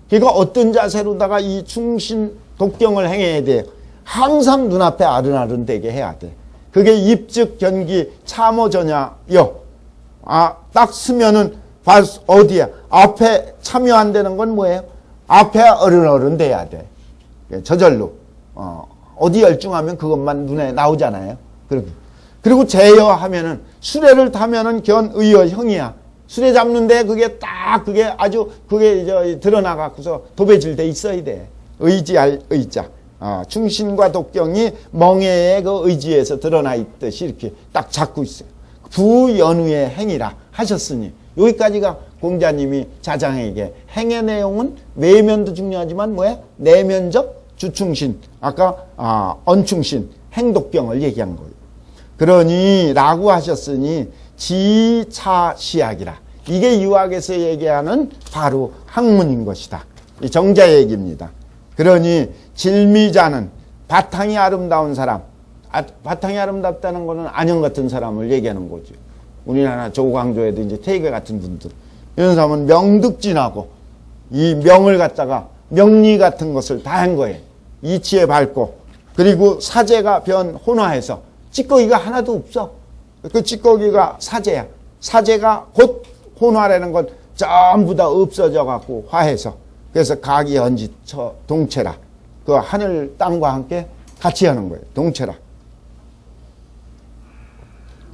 그러니까 어떤 자세로다가 이 충신 독경을 행해야 돼. 항상 눈앞에 아른아른되게 해야 돼. 그게 입즉 견기 참어전야요. 딱 쓰면은 어디야? 앞에 참여 안 되는 건 뭐예요? 앞에 어른어른 돼야 돼. 저절로. 어디 열중하면 그것만 눈에 나오잖아요. 그리고 제여하면은 수레를 타면은 견의어 형이야. 수레 잡는데 그게 아주 그게 드러나갖고서 도배질돼 있어야 돼. 의지할 의자. 충신과 독경이 멍에의 그 의지에서 드러나 있듯이 이렇게 딱 잡고 있어요. 부연우의 행이라 하셨으니 여기까지가 공자님이 자장에게 행의 내용은 외면도 중요하지만 뭐야? 내면적 주충신 아까 언충신 행독경을 얘기한 거예요. 그러니 라고 하셨으니 지차시약이라 이게 유학에서 얘기하는 바로 학문인 것이다. 이 정자 얘기입니다. 그러니 질미자는 바탕이 아름다운 사람 바탕이 아름답다는 것은 안형 같은 사람을 얘기하는 거죠. 우리나라 조광조에도 이제 태계 같은 분들 이런 사람은 명득진하고 이 명을 갖다가 명리 같은 것을 다 한 거예요. 이치에 밝고 그리고 사제가 변혼화해서 찌꺼기가 하나도 없어. 그 찌꺼기가 사제야. 사제가 곧 혼화라는 건 전부 다 없어져 갖고 화해서 그래서 각이 언지처 동체라. 그 하늘 땅과 함께 같이 하는 거예요. 동체라.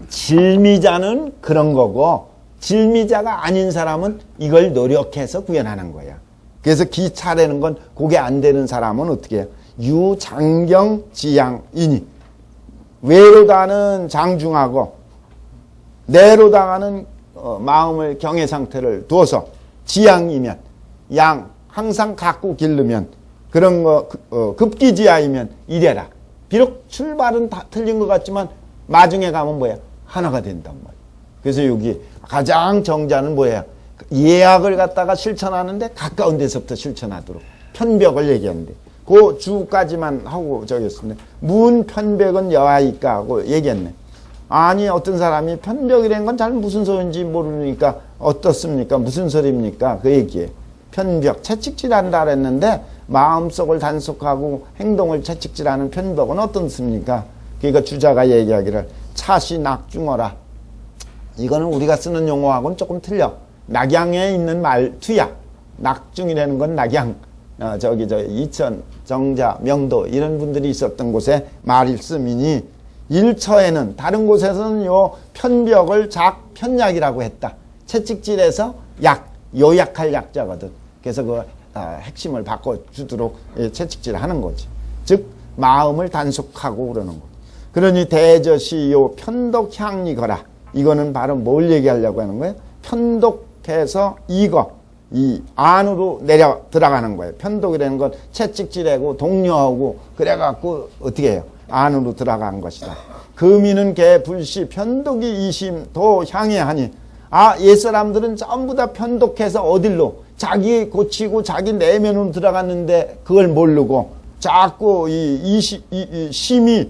질미자는 그런 거고 질미자가 아닌 사람은 이걸 노력해서 구현하는 거야. 그래서 기차라는 건 그게 안 되는 사람은 어떻게 해요? 유장경지양이니 외로다는 장중하고 내로다가는 마음을 경의 상태를 두어서 지양이면 양 항상 갖고 기르면 그런 거 급기지야이면 이래라. 비록 출발은 다 틀린 것 같지만 마중에 가면 뭐야? 하나가 된단 말이야. 그래서 여기 가장 정자는 뭐야? 예약을 갖다가 실천하는데 가까운 데서부터 실천하도록 편벽을 얘기하는데 그 주까지만 하고 저기였습니다. 문 편벽은 여하이까 하고 얘기했네. 아니 어떤 사람이 편벽이라는 건 잘 무슨 소리인지 모르니까 어떻습니까? 무슨 소리입니까? 그 얘기에 편벽 채찍질한다 그랬는데 마음속을 단속하고 행동을 채찍질하는 편벽은 어떻습니까? 그러니까 주자가 얘기하기를 차시 낙중어라. 이거는 우리가 쓰는 용어하고는 조금 틀려. 낙양에 있는 말투야. 낙중이라는 건 낙양. 이천, 정자, 명도 이런 분들이 있었던 곳에 말일쓰이니 일처에는 다른 곳에서는 요 편벽을 작편약이라고 했다. 채찍질에서 약, 요약할 약자거든. 그래서 그 핵심을 바꿔주도록 채찍질을 하는 거지. 즉 마음을 단속하고 그러는 거. 그러니 대저시 요 편독향리거라. 이거는 바로 뭘 얘기하려고 하는 거예요? 편독해서 이 안으로 내려 들어가는 거예요. 편독이라는 건 채찍질하고 독려하고 그래갖고 어떻게 해요? 안으로 들어간 것이다. 금이는 개 불시 편독이 이심 도 향해 하니. 옛사람들은 전부 다 편독해서 어딜로? 자기 고치고 자기 내면으로 들어갔는데 그걸 모르고 자꾸 심이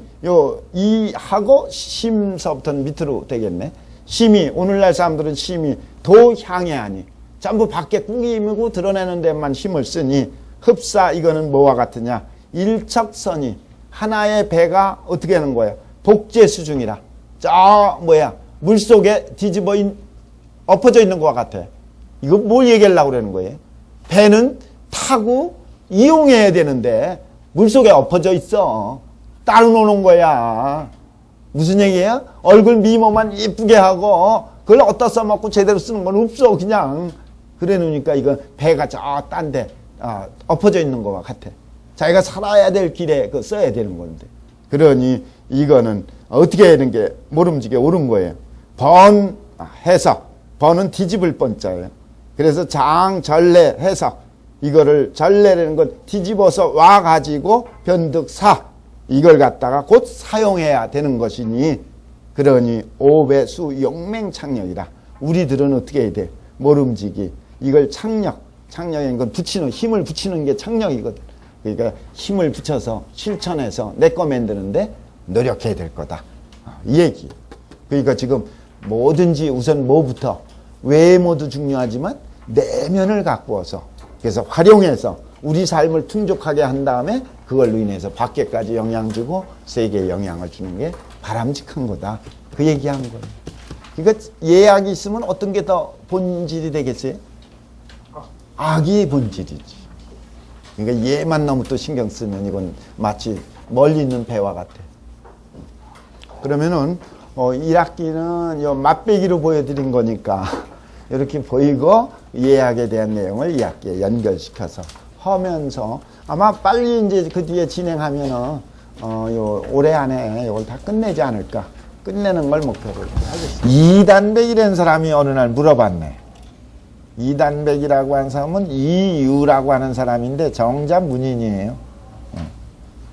이하고 심서부터는 밑으로 되겠네. 심이, 오늘날 사람들은 심이 도 향해 하니. 전부 밖에 꾸미고 드러내는 데만 힘을 쓰니 흡사 이거는 뭐와 같으냐? 일척선이 하나의 배가 어떻게 하는 거예요? 복제수중이라. 물속에 엎어져 있는 것과 같아. 이거 뭘 얘기하려고 그러는 거예요? 배는 타고 이용해야 되는데 물속에 엎어져 있어. 따로 노는 거야. 무슨 얘기예요? 얼굴 미모만 이쁘게 하고 그걸 어디다 써먹고 제대로 쓰는 건 없어. 그냥 그래 놓으니까 이거 배가 저 딴 데 엎어져 있는 것과 같아. 자기가 살아야 될 길에 그 써야 되는 건데. 그러니 이거는 어떻게 하는 게 모름지게 옳은 거예요. 해석. 번은 뒤집을 번자예요. 그래서 장전례 해석. 이거를 전례라는 건 뒤집어서 와가지고 변득사. 이걸 갖다가 곧 사용해야 되는 것이니 그러니 오배수 용맹창력이라. 우리들은 어떻게 해야 돼? 모름지기. 이걸 창력인 건 붙이는, 힘을 붙이는 게 창력이거든. 그러니까 힘을 붙여서 실천해서 내 거 만드는데 노력해야 될 거다. 이 얘기. 그러니까 지금 뭐든지 우선 뭐부터 외모도 중요하지만 내면을 가꾸어서 그래서 활용해서 우리 삶을 풍족하게 한 다음에 그걸로 인해서 밖에까지 영향 주고 세계에 영향을 주는 게 바람직한 거다. 그 얘기한 거예요. 그러니까 예약이 있으면 어떤 게 더 본질이 되겠어요? 악이 본질이지. 그러니까 예만 너무 또 신경 쓰면 이건 마치 멀리 있는 배와 같아. 그러면은 1학기는 요 맛배기로 보여드린 거니까 이렇게 보이고 예약에 대한 내용을 2학기에 연결시켜서 하면서 아마 빨리 이제 그 뒤에 진행하면은 올해 안에 이걸 다 끝내지 않을까. 끝내는 걸 목표로 하겠습니다. 이단백이라는 사람이 어느 날 물어봤네. 이단백이라고 하는 사람은 이유라고 하는 사람인데 정자문인이에요.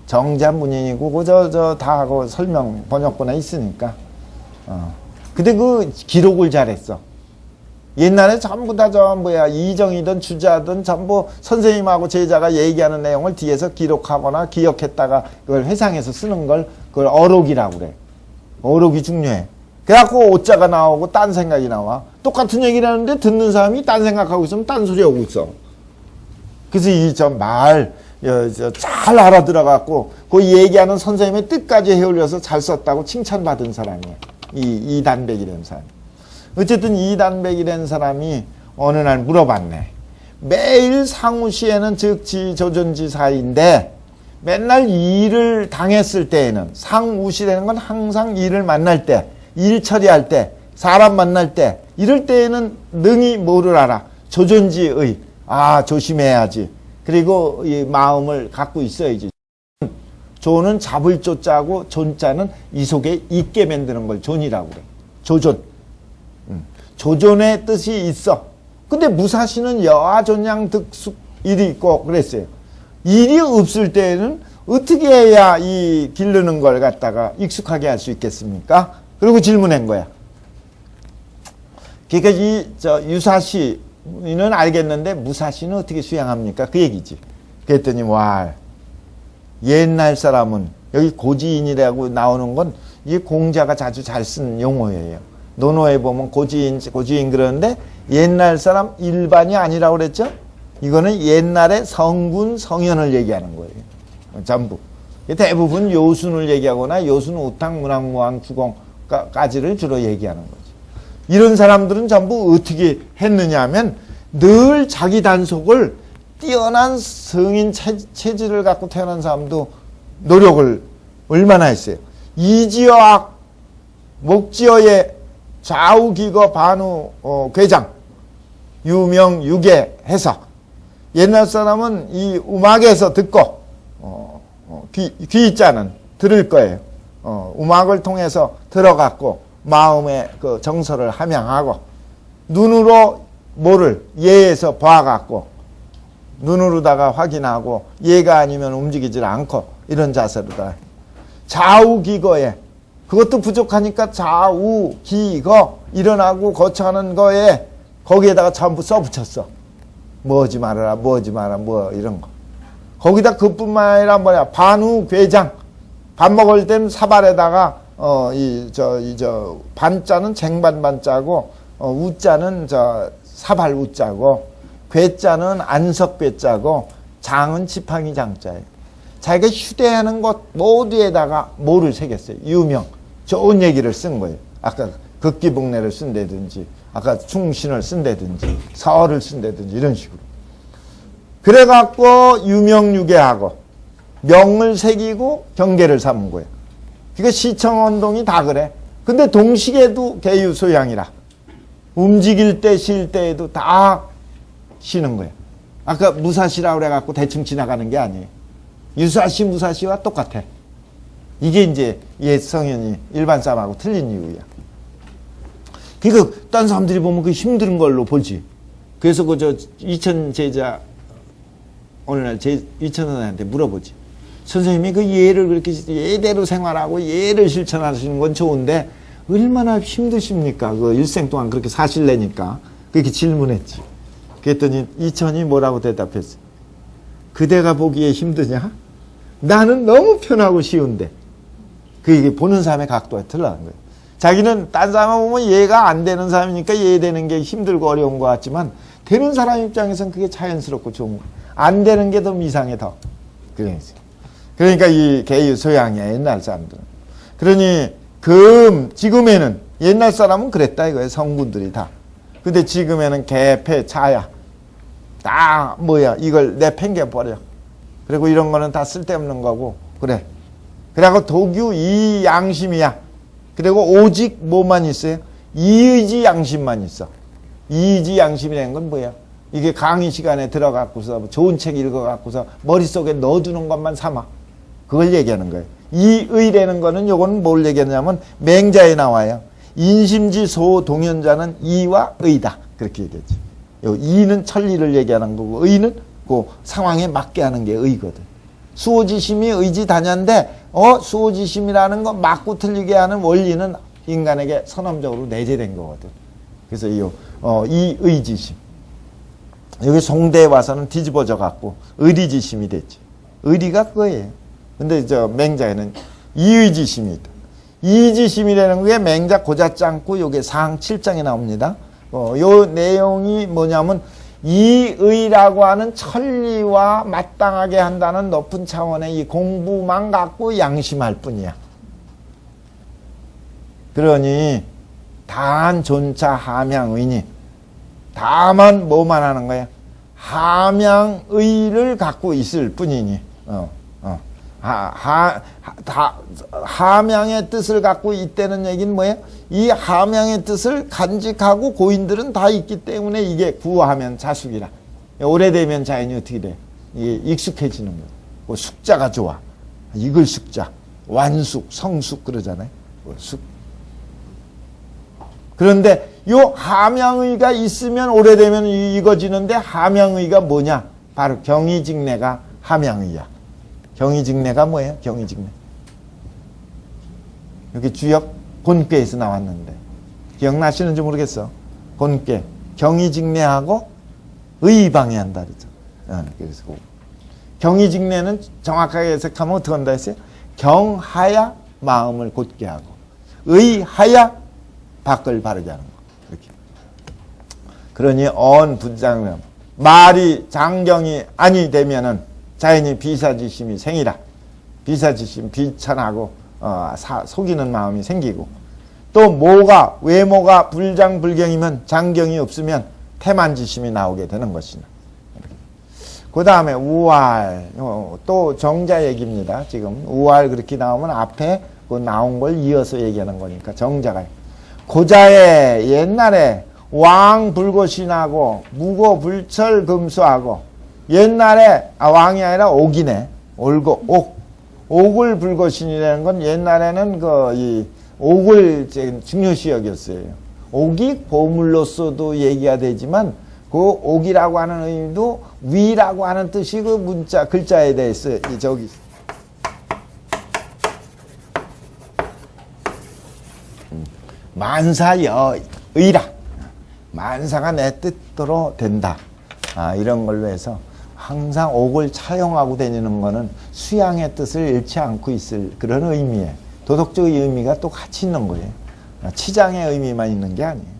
정자문인이고 그저 다 하고 설명 번역본에 있으니까. 근데 그 기록을 잘했어. 옛날에 전부 다 이정이든 주자든 전부 선생님하고 제자가 얘기하는 내용을 뒤에서 기록하거나 기억했다가 그걸 회상해서 쓰는 걸 그걸 어록이라고 그래. 어록이 중요해. 그래갖고 오자가 나오고 딴 생각이 나와. 똑같은 얘기를 하는데 듣는 사람이 딴 생각하고 있으면 딴 소리 하고 있어. 그래서 잘 알아들어갖고 그 얘기하는 선생님의 뜻까지 헤올려서 잘 썼다고 칭찬받은 사람이야. 이단백이라는 사람. 어쨌든 이단백이라는 사람이 어느 날 물어봤네. 매일 상우시에는 즉지 조존지 사이인데 맨날 일을 당했을 때에는 상우시라는 건 항상 일을 만날 때, 일 처리할 때, 사람 만날 때 이럴 때에는 능히 뭐를 알아? 조존지의 조심해야지. 그리고 이 마음을 갖고 있어야지. 조는 잡을 조자고 존자는 이 속에 있게 만드는 걸 존이라고 그래. 조존. 조존의 뜻이 있어. 근데 무사시는 여아존양 득숙 일이 있고 그랬어요. 일이 없을 때는 어떻게 해야 이 기르는 걸 갖다가 익숙하게 할 수 있겠습니까? 그리고 질문한 거야. 그러니까 유사시는 알겠는데 무사시는 어떻게 수양합니까? 그 얘기지. 그랬더니 옛날 사람은 여기 고지인이라고 나오는 건 이게 공자가 자주 잘 쓴 용어예요. 논어에 보면 고지인 그러는데 옛날 사람 일반이 아니라고 그랬죠? 이거는 옛날에 성군, 성현을 얘기하는 거예요. 전부. 대부분 요순을 얘기하거나 요순, 우탕, 문왕, 무왕, 주공까지를 주로 얘기하는 거죠. 이런 사람들은 전부 어떻게 했느냐 하면 늘 자기 단속을 뛰어난 성인 체질을 갖고 태어난 사람도 노력을 얼마나 했어요. 이지어악 목지어의 좌우기거 반우 괴장 유명 유계 해석. 옛날 사람은 이 음악에서 듣고 귀자는 들을 거예요. 음악을 통해서 들어갔고 마음의 그 정서를 함양하고 눈으로 뭐를 예에서 봐갖고 눈으로다가 확인하고 예가 아니면 움직이질 않고 이런 자세로다. 좌우기거에 그것도 부족하니까 좌우기거 일어나고 거쳐하는 거에 거기에다가 전부 써붙였어. 뭐지 말아라 뭐지 마라 뭐 이런 거. 거기다 그뿐만 아니라 뭐야 반우괴장 밥 먹을 때는 사발에다가 반자는 쟁반반자고 우자는 사발 우자고 괴자는 안석괴자고 장은 지팡이 장자예요. 자기가 휴대하는 것 모두에다가 뭐를 새겼어요. 유명 좋은 얘기를 쓴 거예요. 아까 극기복례를 쓴다든지 아까 충신을 쓴다든지 서를 쓴다든지 이런 식으로. 그래갖고 유명유계하고 명을 새기고 경계를 삼은 거예요. 그러니까 시청운동이 다 그래. 근데 동시에도 개유소양이라 움직일 때 쉴 때에도 다 쉬는 거예요. 아까 무사시라고 그래갖고 대충 지나가는 게 아니에요. 유사시 무사시와 똑같아. 이게 이제 옛 성현이 일반 사람하고 틀린 이유야. 그러니까 딴 사람들이 보면 그 힘든 걸로 보지. 그래서 이천 제자 오늘날 이천 선생한테 물어보지. 선생님이 그 예를 그렇게 예대로 생활하고 예를 실천하시는 건 좋은데 얼마나 힘드십니까? 그 일생 동안 그렇게 사실래니까 그렇게 질문했지. 그랬더니 이천이 뭐라고 대답했어? 그대가 보기에 힘드냐? 나는 너무 편하고 쉬운데. 그게 보는 사람의 각도가 틀려는 거예요. 자기는 딴 사람 보면 이해가 안 되는 사람이니까 이해되는 게 힘들고 어려운 것 같지만 되는 사람 입장에서는 그게 자연스럽고 좋은 거예요. 안 되는 게 더 이상해 더. 그러니까 이 개유 소양이야 옛날 사람들은. 그러니 지금에는 옛날 사람은 그랬다 이거예요. 성분들이 다. 근데 지금에는 개패 차야. 다 뭐야 이걸 내팽개버려. 그리고 이런 거는 다 쓸데없는 거고 그래. 그래갖고 도규 이 양심이야. 그리고 오직 뭐만 있어요? 이의지 양심만 있어. 이의지 양심이라는 건 뭐야? 이게 강의 시간에 들어갖고서 좋은 책 읽어갖고서 머릿속에 넣어두는 것만 삼아. 그걸 얘기하는 거예요. 이의라는 거는 요거는 뭘 얘기하냐면 맹자에 나와요. 인심지소 동현자는 이와 의다. 그렇게 얘기했지. 요 이는 천리를 얘기하는 거고 의는 그 상황에 맞게 하는 게 의거든. 수호지심이 의지다냐인데 수호지심이라는 거 맞고 틀리게 하는 원리는 인간에게 선언적으로 내재된 거거든. 그래서 이 의지심. 여기 송대에 와서는 뒤집어져 갖고 의리지심이 됐지. 의리가 그거예요. 근데 맹자에는 이의지심이 있다. 이의지심이라는 게 맹자 고자짱구 요게 상 7장에 나옵니다. 요 내용이 뭐냐면 이의라고 하는 천리와 마땅하게 한다는 높은 차원의 이 공부만 갖고 양심할 뿐이야. 그러니 단 존차 함양의니 다만 뭐만 하는 거야? 함양의를 갖고 있을 뿐이니 함양의 뜻을 갖고 있다는 얘기는 뭐예요? 이 함양의 뜻을 간직하고 고인들은 다 있기 때문에 이게 구하면 자숙이라. 오래되면 자연이 어떻게 돼? 이게 익숙해지는 거예요. 숙자가 좋아. 익을 숙자. 완숙, 성숙 그러잖아요. 숙. 그런데 요 함양의가 있으면 오래되면 익어지는데 함양의가 뭐냐? 바로 경의직내가 함양의야. 경의직내가 뭐예요? 경의직내. 여기 주역 본께에서 나왔는데 기억나시는지 모르겠어. 본께 경의직내하고 의방해한다 그랬죠. 그래서 경의직내는 정확하게 해석하면 어떻게 한다 했어요? 경하야 마음을 곧게 하고 의하야 밖을 바르게 하는 거. 이렇게. 그러니 언분장면 말이 장경이 아니 되면은 자연히 비사지심이 생이라. 비사지심 비천하고 속이는 마음이 생기고 또 모가, 외모가 불장불경이면 장경이 없으면 태만지심이 나오게 되는 것이나. 그 다음에 우알, 또 정자 얘기입니다. 지금 우알 그렇게 나오면 앞에 그 나온 걸 이어서 얘기하는 거니까 정자가. 고자에 옛날에 왕 불고신하고 무고 불철 금수하고 옛날에 왕이 아니라 옥이네. 옥을 불고신이라는 건 옛날에는 이 옥을 중요시 여겼어요. 옥이 보물로서도 얘기가 되지만 그 옥이라고 하는 의미도 위라고 하는 뜻이 그 문자 글자에 대해서 저기 만사여의라. 만사가 내 뜻대로 된다. 이런 걸로 해서 항상 옥을 차용하고 다니는 거는 수양의 뜻을 잃지 않고 있을 그런 의미에 도덕적인 의미가 또 같이 있는 거예요. 치장의 의미만 있는 게 아니에요.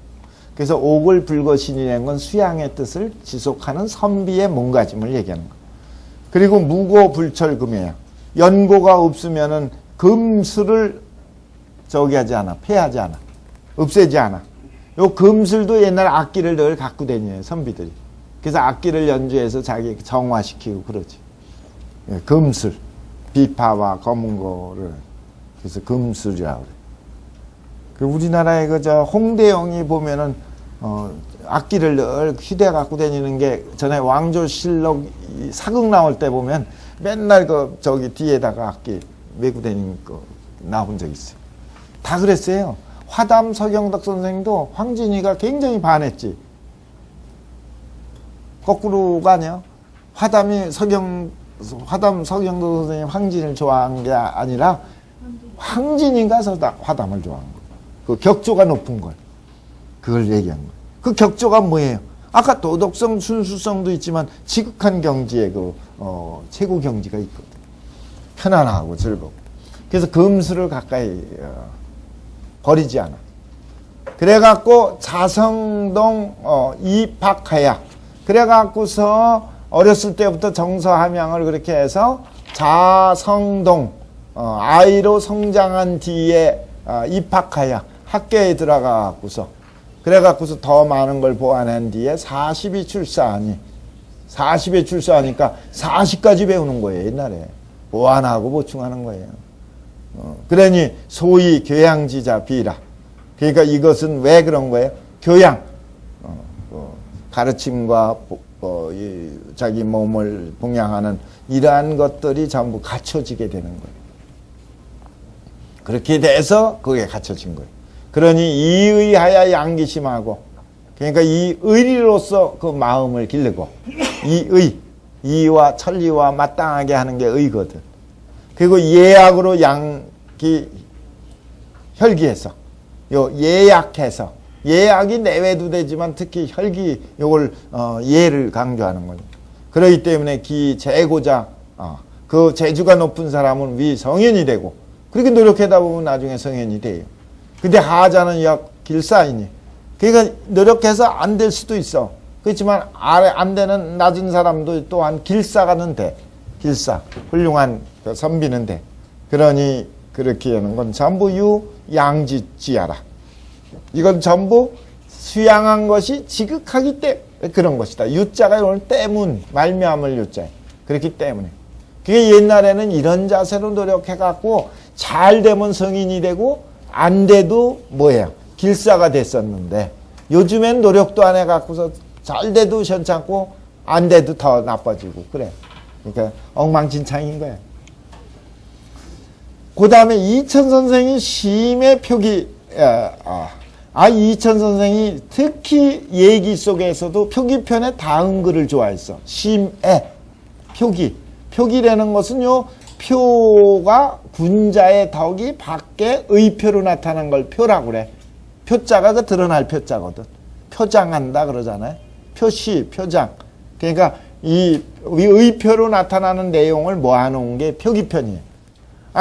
그래서 옥을 불거신이라는 건 수양의 뜻을 지속하는 선비의 몸가짐을 얘기하는 거예요. 그리고 무고 불철금이에요. 연고가 없으면은 금술을 하지 않아. 폐하지 않아. 없애지 않아. 요 금술도 옛날 악기를 늘 갖고 다녀요, 선비들이. 그래서 악기를 연주해서 자기 정화시키고 그러지. 금술. 비파와 검은 거를. 그래서 금술이라고 그래. 우리나라의 홍대영이 보면은, 악기를 늘 휴대 갖고 다니는 게 전에 왕조실록 사극 나올 때 보면 맨날 뒤에다가 악기 메고 다니는 거 나온 적 있어요. 다 그랬어요. 화담 서경덕 선생도 황진이가 굉장히 반했지. 거꾸로가 아니야. 화담 서경덕 선생님 황진이를 좋아한 게 아니라 황진이가 화담을 좋아한 거. 그 격조가 높은 걸. 그걸 얘기한 거예요. 그 격조가 뭐예요? 아까 도덕성, 순수성도 있지만 지극한 경지에 최고 경지가 있거든. 편안하고 즐겁고. 그래서 금수를 가까이 버리지 않아. 그래갖고 자성동 입학하야. 그래갖고서 어렸을 때부터 정서함양을 그렇게 해서 자성동 아이로 성장한 뒤에 입학하야. 학교에 들어가갖고서 그래갖고서 더 많은 걸 보완한 뒤에 40이 출사하니 40에 출사하니까 40까지 배우는 거예요. 옛날에 보완하고 보충하는 거예요. 그러니 소위 교양지자 비라. 그러니까 이것은 왜 그런 거예요? 교양, 가르침과 자기 몸을 봉양하는 이러한 것들이 전부 갖춰지게 되는 거예요. 그렇게 돼서 그게 갖춰진 거예요. 그러니 이의하야 양기심하고, 그러니까 이 의리로서 그 마음을 기르고, 이의와 천리와 마땅하게 하는 게 의거든. 그리고 예약으로 혈기해서, 예약해서, 예약이 내외도 되지만 특히 혈기, 요걸, 예를 강조하는 거죠. 그렇기 때문에 재고자, 그 재주가 높은 사람은 성현이 되고, 그렇게 노력하다 보면 나중에 성현이 돼요. 근데 하자는 길사이니. 그러니까 노력해서 안 될 수도 있어. 그렇지만 안 되는 낮은 사람도 또한 길사가는 돼. 길사. 훌륭한 선비는 돼. 그러니 그렇게 하는 건 전부 양지지하라. 이건 전부 수양한 것이 지극하기 때문에 그런 것이다. 유자가 오늘 때문, 말미암을 유자예요. 그렇기 때문에. 그게 옛날에는 이런 자세로 노력해갖고 잘 되면 성인이 되고 안 돼도 길사가 됐었는데 요즘엔 노력도 안 해갖고서 잘 돼도 현찮고 안 돼도 더 나빠지고 그래. 그러니까 엉망진창인 거야. 그 다음에 이천 선생이 심의 표기, 이천 선생이 특히 얘기 속에서도 표기편의 다음 글을 좋아했어. 심의 표기. 표기라는 것은요, 표가 군자의 덕이 밖에 의표로 나타난 걸 표라고 그래. 표자가 드러날 표자거든. 표장한다 그러잖아요. 표시, 표장. 그러니까 이 의표로 나타나는 내용을 모아놓은 게 표기편이에요.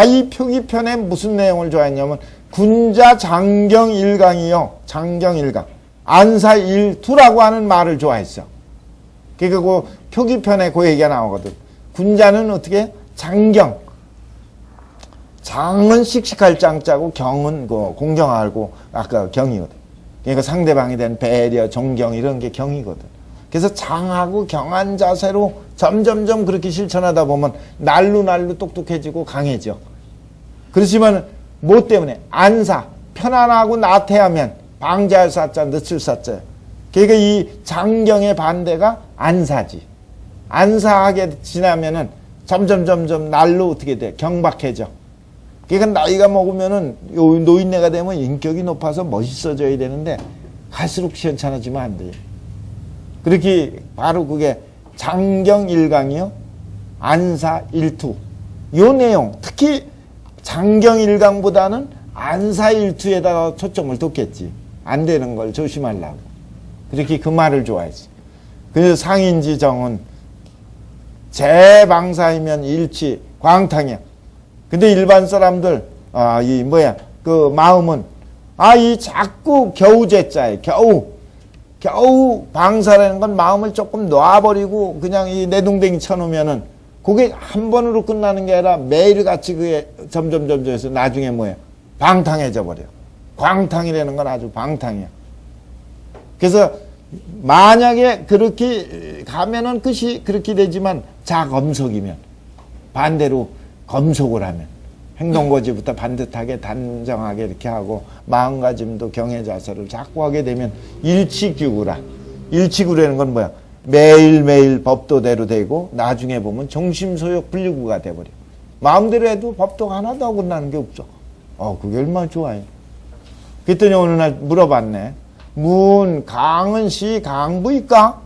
이 표기편에 무슨 내용을 좋아했냐면 군자 장경일강이요. 장경일강. 안사일투라고 하는 말을 좋아했어. 그러니까 그 표기편에 그 얘기가 나오거든. 군자는 어떻게? 장은 씩씩할 장자고 경은 그 공경하고 아까 경이거든. 그러니까 상대방에 대한 배려, 존경 이런 게 경이거든. 그래서 장하고 경한 자세로 점점점 그렇게 실천하다 보면 날로 똑똑해지고 강해져. 그렇지만 뭐 때문에? 안사, 편안하고 나태하면 방자할 사자, 늦출 사자. 그러니까 이 장경의 반대가 안사지. 안사하게 지나면은 점점 날로 어떻게 돼? 경박해져. 그러니까 나이가 먹으면은 노인네가 되면 인격이 높아서 멋있어져야 되는데 갈수록 시원찮아지면 안 돼요. 그렇게 바로 그게 장경일강이요. 안사일투. 요 내용 특히 장경일강보다는 안사일투에다가 초점을 뒀겠지. 안 되는 걸 조심하려고. 그렇게 그 말을 좋아했어. 그래서 상인지정은 재방사이면 일치 광탕이야. 근데 일반 사람들 그 마음은 이 자꾸 겨우제자에 겨우 방사라는 건 마음을 조금 놔버리고 그냥 이 내동댕이 쳐놓으면은 그게 한 번으로 끝나는 게 아니라 매일같이 그게 점점 해서 나중에 방탕해져 버려. 광탕이라는 건 아주 방탕이야. 그래서 만약에 그렇게 가면은 끝이 그렇게 되지만 자검속이면 반대로 검속을 하면 행동거지부터 반듯하게 단정하게 이렇게 하고 마음가짐도 경외자세를 자꾸 하게 되면 일치규구라. 일치구라는 건 뭐야? 매일매일 법도대로 되고 나중에 보면 종심소욕 분리구가 돼버려. 마음대로 해도 법도가 하나도 어긋나는 게 없어. 그게 얼마나 좋아요. 그랬더니 어느 날 물어봤네. 강은 시 강부일까?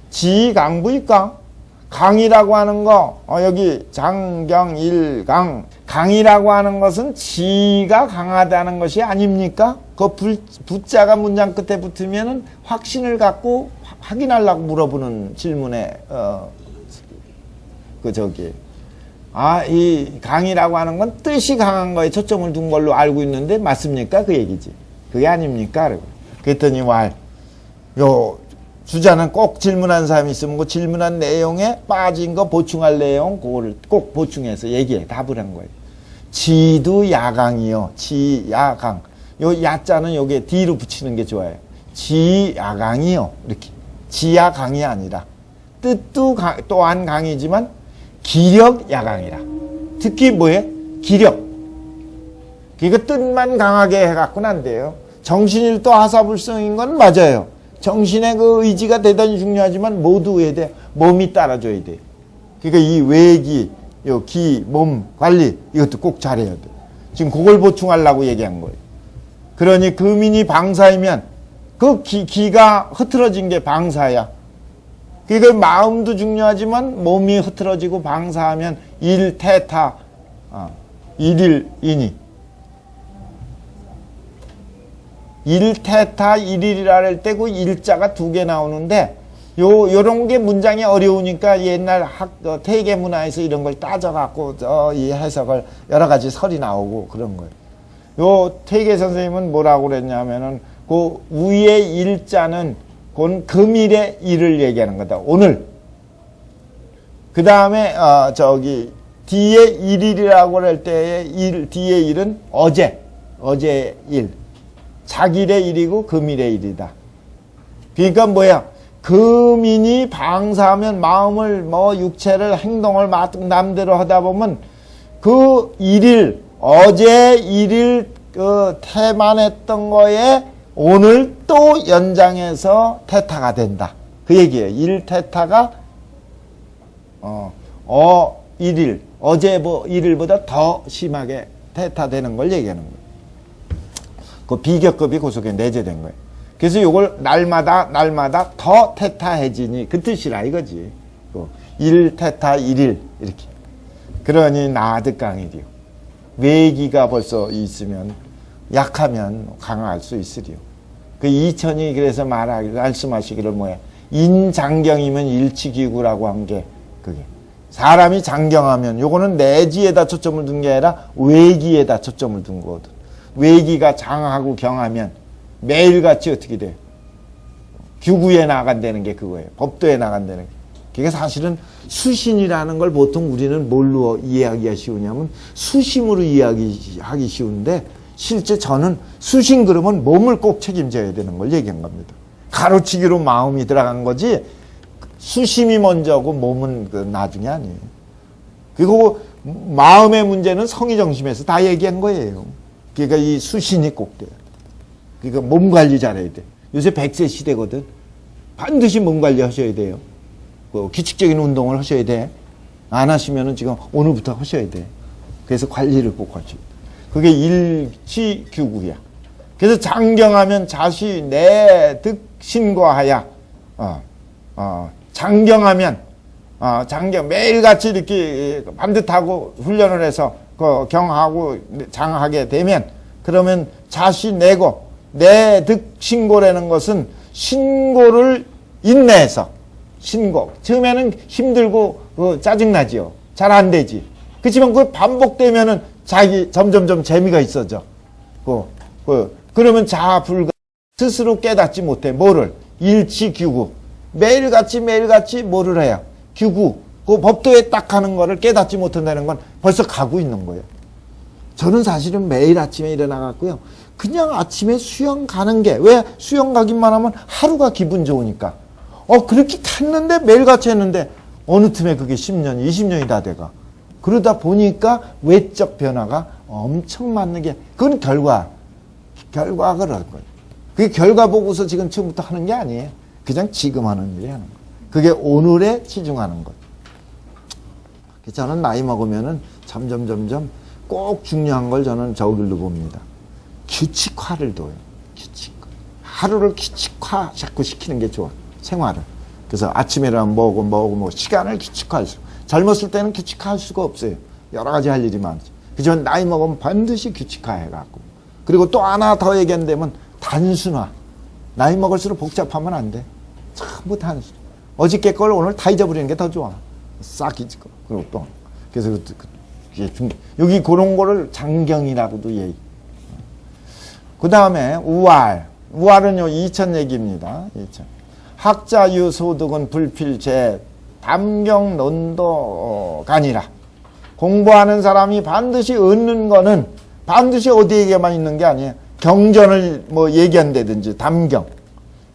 지 강부일까? 강이라고 하는 거, 여기 장경일강. 강이라고 하는 것은 지가 강하다는 것이 아닙니까? 그 부자가 문장 끝에 붙으면은 확신을 갖고 확인하려고 물어보는 질문에, 이 강이라고 하는 건 뜻이 강한 거에 초점을 둔 걸로 알고 있는데 맞습니까? 그 얘기지. 그게 아닙니까? 그랬더니 주자는 꼭 질문한 사람이 있으면 그 질문한 내용에 빠진 거 보충할 내용 그거를 꼭 보충해서 얘기해 답을 한 거예요. 지도 야강이요. 지야강. 요 야자는 여기에 뒤로 붙이는 게 좋아요. 지야강이요. 이렇게. 지야강이 아니라 뜻도 또한 강이지만 기력 야강이라. 특히 뭐예요? 기력. 그러니까 뜻만 강하게 해갖고는 안 돼요. 정신일도 하사불성인 건 맞아요. 정신의 그 의지가 대단히 중요하지만 모두 해야 돼. 몸이 따라줘야 돼. 그러니까 이 외기, 몸 관리 이것도 꼭 잘해야 돼. 지금 그걸 보충하려고 얘기한 거예요. 그러니 금인이 방사이면 그 기가 흐트러진 게 방사야. 그러니까 마음도 중요하지만 몸이 흐트러지고 방사하면 일태타, 일일이니. 일태타 일일이라 할 때 그 일자가 두 개 나오는데 요런 게 문장이 어려우니까 옛날 태계 문화에서 이런 걸 따져갖고 이 해석을 여러 가지 설이 나오고 그런 거예요. 요 태계 선생님은 뭐라고 그랬냐면은 그 위에 일자는 그건 금일의 일을 얘기하는 거다. 오늘. 그 다음에 뒤에 일일이라고 할 때의 뒤에 일은 어제 일. 자길의 일이고 금일의 일이다. 그러니까 뭐야? 금인이 방사하면 마음을 육체를 행동을 남대로 하다 보면 그 일일 어제 일일 태만했던 거에 오늘 또 연장해서 태타가 된다. 그 얘기예요. 일태타가 일일 어제 일일보다 더 심하게 태타되는 걸 얘기하는 거예요. 그 비교급이 그 속에 내재된 거예요. 그래서 이걸 날마다 더 태타해지니 그 뜻이라 이거지. 일태타 일일 이렇게. 그러니 나득강이리요. 외기가 벌써 있으면 약하면 강할 수 있으리요. 그 이천이 그래서 말씀하시기를 뭐야? 인장경이면 일치기구라고 한 게 그게. 사람이 장경하면 요거는 내지에다 초점을 둔 게 아니라 외기에다 초점을 둔 거거든. 외기가 장하고 경하면 매일같이 어떻게 돼요? 규구에 나간다는 게 그거예요. 법도에 나간다는 게. 그러니까 사실은 수신이라는 걸 보통 우리는 뭘로 이해하기가 쉬우냐면 수심으로 이해하기 쉬운데 실제 저는 수신 그러면 몸을 꼭 책임져야 되는 걸 얘기한 겁니다. 가로치기로 마음이 들어간 거지 수심이 먼저고 몸은 그 나중에 아니에요. 그리고 마음의 문제는 성의정심에서 다 얘기한 거예요. 그러니까 이 수신이 꼭 돼요. 그러니까 몸 관리 잘해야 돼. 요새 100세 시대거든. 반드시 몸 관리 하셔야 돼요. 그 규칙적인 운동을 하셔야 돼. 안 하시면은 지금 오늘부터 하셔야 돼. 그래서 관리를 꼭 하셔야 돼. 그게 일치규구야. 그래서 장경하면 자시 내 득신과하야. 장경하면 장경 매일같이 이렇게 반듯하고 훈련을 해서 그 경하고 장하게 되면 그러면 자시 내고 내 득신고라는 것은 신고를 인내해서 신고 처음에는 힘들고 짜증나지요. 잘 안 되지. 그렇지만 그 반복되면은 자기 점점점 재미가 있어져. 그러면 자불가 스스로 깨닫지 못해. 뭐를? 일치규구. 매일같이 뭐를 해요? 규구. 그 법도에 딱 하는 거를 깨닫지 못한다는 건 벌써 가고 있는 거예요. 저는 사실은 매일 아침에 일어나갖고요. 그냥 아침에 수영 가는 게, 왜 수영 가기만 하면 하루가 기분 좋으니까. 그렇게 갔는데 매일같이 했는데 어느 틈에 그게 10년, 20년이 다 돼가. 그러다 보니까 외적 변화가 엄청 맞는 게, 그건 결과가 그럴 거예요. 그게 결과 보고서 지금 처음부터 하는 게 아니에요. 그냥 지금 하는 일이 하는 거예요. 그게 오늘에 치중하는 거예요. 저는 나이 먹으면은 점점 꼭 중요한 걸 저는 저길로 봅니다. 규칙화를 둬요. 규칙화. 하루를 규칙화 자꾸 시키는 게 좋아. 생활을. 그래서 아침에 일어나면 뭐고 시간을 규칙화할 수. 젊었을 때는 규칙화할 수가 없어요. 여러 가지 할 일이 많죠. 그지만 나이 먹으면 반드시 규칙화해갖고. 그리고 또 하나 더 얘기한다면 단순화. 나이 먹을수록 복잡하면 안 돼. 전부 단순. 어저께 걸 오늘 다 잊어버리는 게 더 좋아. 싹 잊고. 그리고 또. 그래서 여기 그런 거를 장경이라고도 얘기. 그 다음에 우알. 우알은요, 2000 얘기입니다. 2000. 학자유 소득은 불필제 담경 논도가니라. 공부하는 사람이 반드시 얻는 거는 반드시 어디에게만 있는 게 아니에요. 경전을 뭐 얘기한다든지 담경.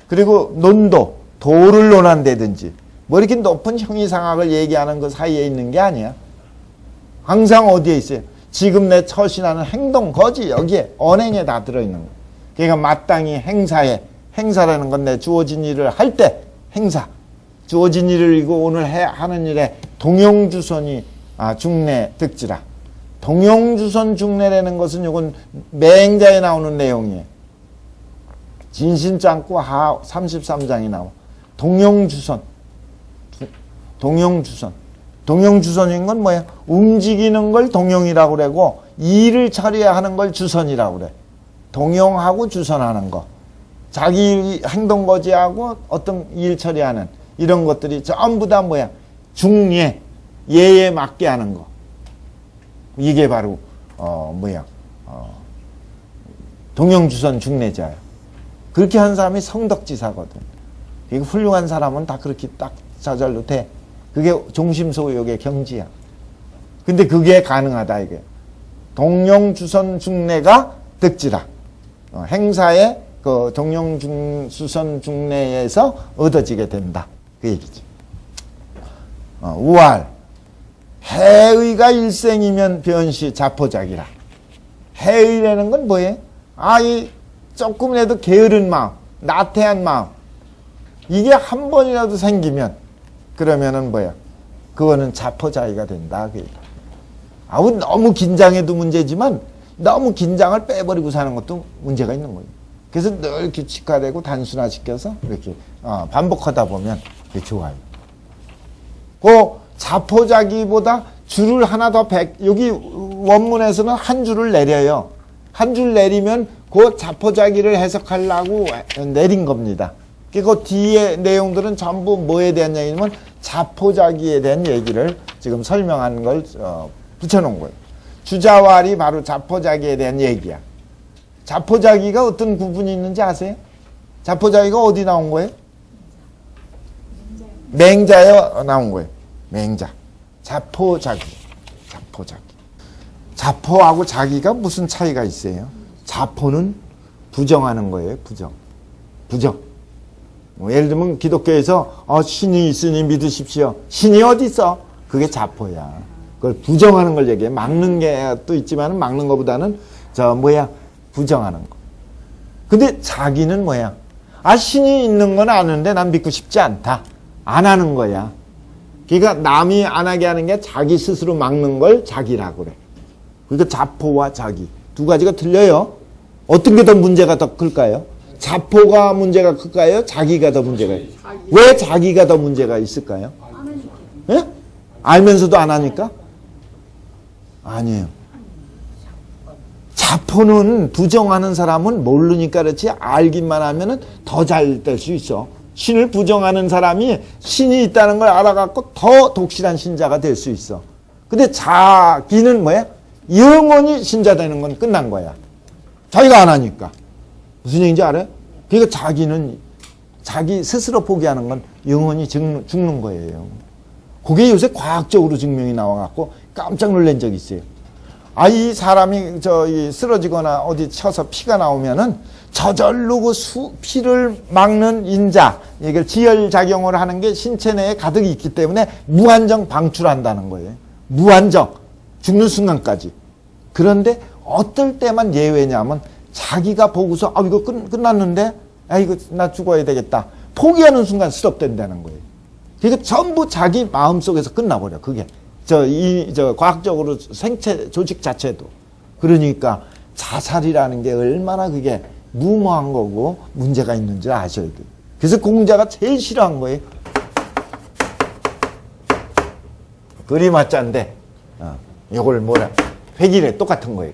그리고 논도, 도를 논한다든지 뭐 이렇게 높은 형이상학을 얘기하는 그 사이에 있는 게 아니야. 항상 어디에 있어요? 지금 내 처신하는 행동, 거지 여기에 언행에 다 들어있는 거예요. 그러니까 마땅히 행사에, 행사라는 건 내 주어진 일을 할 때 행사, 주어진 일을 이고 오늘 하는 일에 동용주선이 중내 득지라. 동용주선 중내라는 것은 이건 맹자에 나오는 내용이에요. 진신짱구 하 33장이 나와. 동용주선. 동용주선인 건 뭐야? 움직이는 걸 동용이라고 그러고 일을 처리하는 걸 주선이라고 그래. 동용하고 주선하는 거. 자기 행동 거지하고 어떤 일 처리하는 이런 것들이 전부 다 뭐야? 중예, 예에 맞게 하는 거. 이게 바로 동용주선 중내자야. 그렇게 한 사람이 성덕지사거든. 이거 훌륭한 사람은 다 그렇게 딱 저절로 돼. 그게 종심소욕의 경지야. 근데 그게 가능하다 이게. 동용주선 중내가 득지라. 행사에 그 동용주선 중내에서 얻어지게 된다. 그 얘기지. 우알. 해의가 일생이면 변시 자포작이라. 해의라는 건 뭐예요? 이 조금이라도 게으른 마음, 나태한 마음. 이게 한 번이라도 생기면 그러면은 뭐야? 그거는 자포자기가 된다. 너무 긴장해도 문제지만 너무 긴장을 빼버리고 사는 것도 문제가 있는 거예요. 그래서 늘 규칙화되고 단순화시켜서 이렇게 반복하다 보면 그게 좋아요. 그 자포자기보다 줄을 하나 더 여기 원문에서는 한 줄을 내려요. 한 줄 내리면 그 자포자기를 해석하려고 내린 겁니다. 그 뒤에 내용들은 전부 뭐에 대한 얘기냐면 자포자기에 대한 얘기를 지금 설명한 걸 붙여놓은 거예요. 주자왈이 바로 자포자기에 대한 얘기야. 자포자기가 어떤 구분이 있는지 아세요? 자포자기가 어디 나온 거예요? 맹자에 나온 거예요. 맹자. 자포자기. 자포자기. 자포하고 자기가 무슨 차이가 있어요? 자포는 부정하는 거예요. 부정. 예를 들면 기독교에서 신이 있으니 믿으십시오. 신이 어디 있어? 그게 자포야. 그걸 부정하는 걸 얘기해. 막는 게 또 있지만 막는 것보다는 부정하는 거. 근데 자기는 뭐야? 신이 있는 건 아는데 난 믿고 싶지 않다. 안 하는 거야. 그러니까 남이 안 하게 하는 게 자기 스스로 막는 걸 자기라고 그래. 그러니까 자포와 자기 두 가지가 틀려요. 어떤 게 더 문제가 더 클까요? 자포가 문제가 클까요? 자기가 더 문제가 있을까요? 왜 자기가 더 문제가 있을까요? 예? 알면서도 안 하니까? 아니에요. 자포는 부정하는 사람은 모르니까 그렇지 알기만 하면은 더 잘 될 수 있어. 신을 부정하는 사람이 신이 있다는 걸 알아갖고 더 독실한 신자가 될 수 있어. 근데 자기는 뭐야? 영원히 신자 되는 건 끝난 거야. 자기가 안 하니까. 무슨 얘기인지 알아요? 그러니까 자기는 자기 스스로 포기하는 건 영원히 죽는 거예요. 그게 요새 과학적으로 증명이 나와갖고 깜짝 놀란 적이 있어요. 이 사람이 쓰러지거나 어디 쳐서 피가 나오면은 저절로 그 피를 막는 인자, 이걸 지혈작용을 하는 게 신체 내에 가득 있기 때문에 무한정 방출한다는 거예요. 무한정. 죽는 순간까지. 그런데 어떨 때만 예외냐면 자기가 보고서 이거 끝났는데 이거 나 죽어야 되겠다. 포기하는 순간 스톱된다는 거예요. 그러니까 전부 자기 마음속에서 끝나버려. 그게. 과학적으로 생체 조직 자체도. 그러니까 자살이라는 게 얼마나 그게 무모한 거고 문제가 있는지 아셔야 돼요. 그래서 공자가 제일 싫어한 거예요. 그리맞자인데, 이걸 획이래. 똑같은 거예요.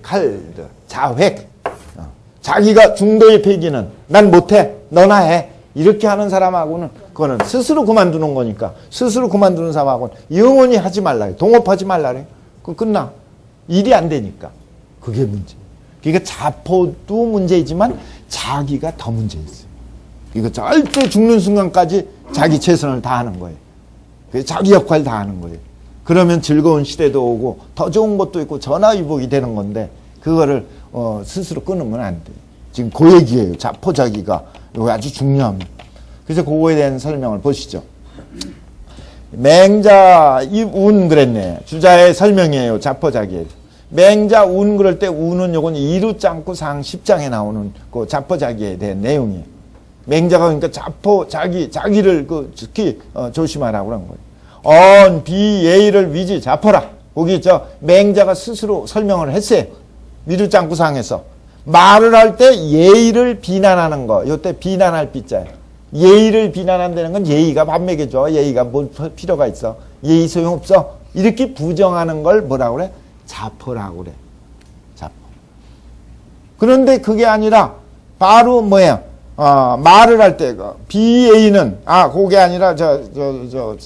자획. 자기가 중도의 폐기는 난 못해. 너나 해. 이렇게 하는 사람하고는 그거는 스스로 그만두는 거니까 스스로 그만두는 사람하고는 영원히 하지 말라. 동업하지 말라래. 그럼 끝나. 일이 안 되니까. 그게 문제. 그러니까 자포도 문제이지만 자기가 더 문제 있어요. 그러니까 절대 죽는 순간까지 자기 최선을 다하는 거예요. 자기 역할 다 하는 거예요. 그러면 즐거운 시대도 오고 더 좋은 것도 있고 전화위복이 되는 건데 그거를 스스로 끊으면 안 돼요. 지금 그 얘기예요. 자포자기가. 이거 아주 중요합니다. 그래서 그거에 대한 설명을 보시죠. 맹자 운 그랬네. 주자의 설명이에요. 자포자기예요. 맹자 운 그럴 때 운은 요건 이루짱구 상 10장에 나오는 그 자포자기에 대한 내용이에요. 맹자가 그러니까 자기를 특히 조심하라고 그런 거예요. 비예의를 위지 자포라. 거기 맹자가 스스로 설명을 했어요. 미루짱구 상에서. 말을 할 때 예의를 비난하는 거. 요때 비난할 비자예요. 예의를 비난한다는 건 예의가 밥 먹여줘. 예의가 뭘 필요가 있어. 예의 소용없어. 이렇게 부정하는 걸 뭐라고 그래? 자포라고 그래. 자포. 그런데 그게 아니라 바로 말을 할 때 비예의는 그게 아니라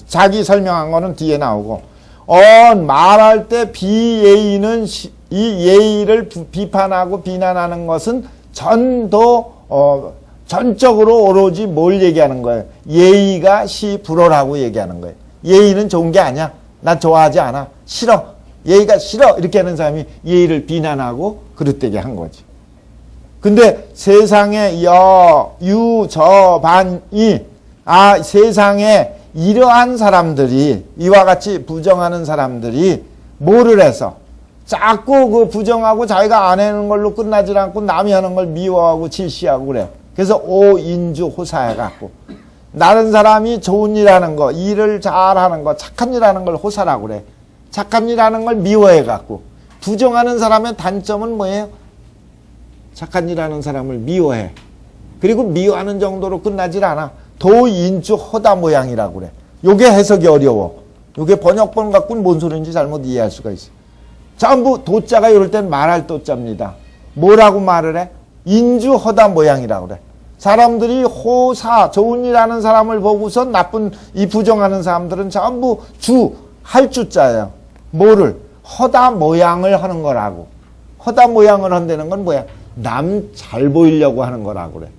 자기 설명한 거는 뒤에 나오고 말할 때 비예의는 이 예의를 비판하고 비난하는 것은 전적으로 오로지 뭘 얘기하는 거예요? 예의가 불허라고 얘기하는 거예요. 예의는 좋은 게 아니야. 나 좋아하지 않아. 싫어. 예의가 싫어. 이렇게 하는 사람이 예의를 비난하고 그릇되게 한 거지. 근데 세상에 반이 세상에 이러한 사람들이 이와 같이 부정하는 사람들이 뭐를 해서 자꾸 그 부정하고 자기가 안 하는 걸로 끝나지 않고 남이 하는 걸 미워하고 질시하고 그래. 그래서 오인주 호사해갖고 다른 사람이 좋은 일 하는 거, 일을 잘하는 거, 착한 일 하는 걸 호사라고 그래. 착한 일 하는 걸 미워해갖고 부정하는 사람의 단점은 뭐예요? 착한 일 하는 사람을 미워해. 그리고 미워하는 정도로 끝나질 않아. 도인주 허다 모양이라고 그래. 요게 해석이 어려워. 요게 번역본 갖고는 뭔 소리인지 잘못 이해할 수가 있어. 전부 도자가 이럴 땐 말할 도자입니다. 뭐라고 말을 해? 인주허다 모양이라고 그래. 사람들이 호사, 좋은 일 하는 사람을 보고서 이 부정하는 사람들은 전부 할 주자예요. 뭐를? 허다 모양을 하는 거라고. 허다 모양을 한다는 건 뭐야? 남 잘 보이려고 하는 거라고 그래.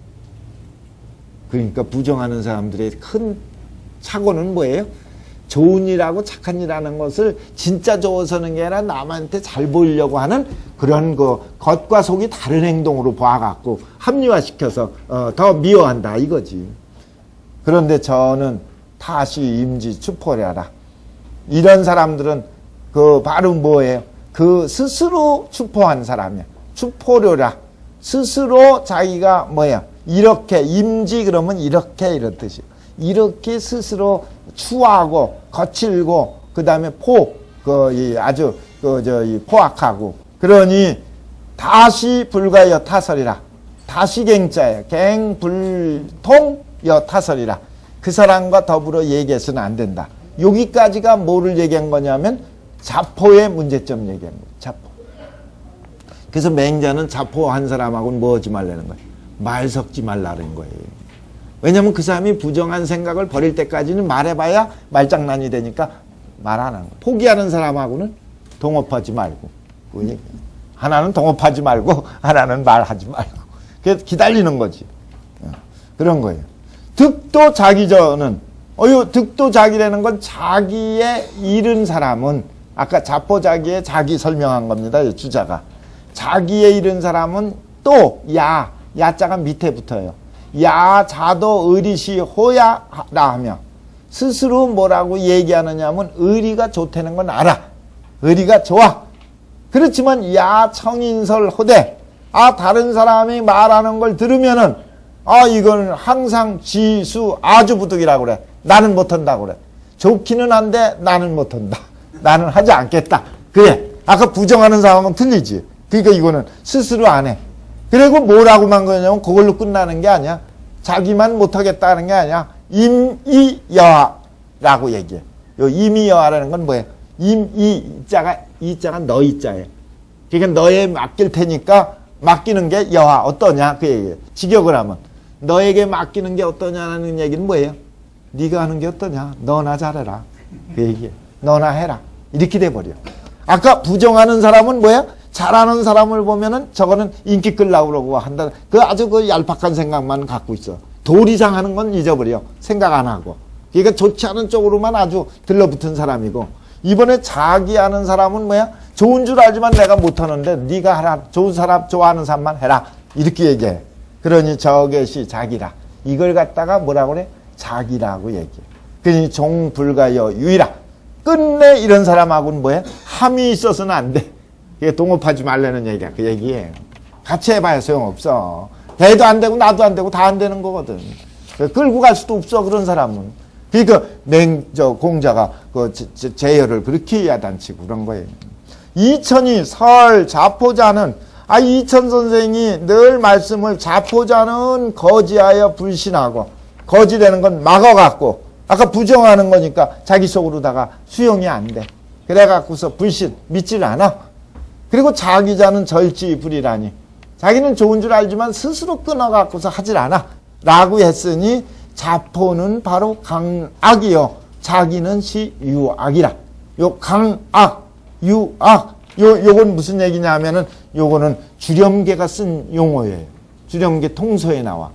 그러니까 부정하는 사람들의 큰 착오는 뭐예요? 좋은 일하고 착한 일하는 것을 진짜 좋아서는 게 아니라 남한테 잘 보이려고 하는 그런 겉과 속이 다른 행동으로 봐갖고 합리화시켜서 더 미워한다 이거지. 그런데 저는 다시 임지 추포려라. 이런 사람들은 바로 뭐예요? 스스로 추포한 사람이야. 추포려라. 스스로 자기가 뭐야? 이렇게 임지 그러면 이렇게 이런 뜻이야. 이렇게 스스로 추하고 거칠고 그 다음에 아주 포악하고 그러니 다시 불가여 타설이라. 다시 갱자예요. 갱불통여 타설이라. 그 사람과 더불어 얘기해서는 안 된다. 여기까지가 뭐를 얘기한 거냐면 자포의 문제점 얘기한 거예요. 자포. 그래서 맹자는 자포한 사람하고는 뭐 하지 말라는 거예요. 말 섞지 말라는 거예요. 왜냐면 그 사람이 부정한 생각을 버릴 때까지는 말해봐야 말장난이 되니까 말 안 하는 거예요. 포기하는 사람하고는 동업하지 말고. 하나는 동업하지 말고 하나는 말하지 말고. 그래서 기다리는 거지. 그런 거예요. 득도 자기저는 득도 자기라는 건 자기의 잃은 사람은 아까 자포자기의 자기 설명한 겁니다. 주자가. 자기의 잃은 사람은 또 야자가 밑에 붙어요. 야자도 의리시 호야라 하며 스스로 뭐라고 얘기하느냐 하면 의리가 좋다는 건 알아. 의리가 좋아. 그렇지만 야청인설 호대 다른 사람이 말하는 걸 들으면은 이건 항상 지수 아주 부득이라고 그래. 나는 못한다고 그래. 좋기는 한데 나는 못한다. 나는 하지 않겠다. 그래. 아까 부정하는 사람은 틀리지. 그러니까 이거는 스스로 안 해. 그리고 뭐라고만 그러냐면 그걸로 끝나는 게 아니야. 자기만 못하겠다는 게 아니야. 임이여하라고 얘기해. 요 임이여하라는 건 뭐예요? 이자가 너희자예요. 그러니까 너에 맡길 테니까 맡기는 게 여하 어떠냐 그 얘기예요. 직역을 하면 너에게 맡기는 게 어떠냐는 얘기는 뭐예요? 네가 하는 게 어떠냐? 너나 잘해라. 그 얘기예요. 너나 해라. 이렇게 돼버려. 아까 부정하는 사람은 뭐야? 잘하는 사람을 보면은 저거는 인기 끌라고 그러고 한다. 아주 얄팍한 생각만 갖고 있어. 도리상 하는 건 잊어버려. 생각 안 하고. 그러니까 좋지 않은 쪽으로만 아주 들러붙은 사람이고 이번에 자기 하는 사람은 뭐야? 좋은 줄 알지만 내가 못하는데 네가 하라. 좋은 사람 좋아하는 사람만 해라. 이렇게 얘기해. 그러니 저것이 자기라. 이걸 갖다가 뭐라고 그래? 자기라고 얘기해. 그러니 종불가여 유이라. 끝내 이런 사람하고는 뭐야? 함이 있어서는 안 돼. 이게 동업하지 말라는 얘기야. 그 얘기예요. 같이 해봐야 소용없어. 걔도 안 되고 나도 안 되고 다 안 되는 거거든. 끌고 갈 수도 없어 그런 사람은. 그러니까 공자가 제열을 그렇게 야단치고 그런 거예요. 이천이 설 자포자는 이천 선생이 늘 말씀을 자포자는 거지하여 불신하고 거지라는 건 막아갖고 아까 부정하는 거니까 자기 속으로다가 수용이 안 돼. 그래갖고서 불신 믿질 않아. 그리고 자기자는 절지불이라니 자기는 좋은 줄 알지만 스스로 끊어갖고서 하질 않아 라고 했으니 자포는 바로 강악이요 자기는 시 유악이라. 요 강악 유악 요건 무슨 얘기냐면은 요거는 주렴계가 쓴 용어예요. 주렴계 통서에 나와.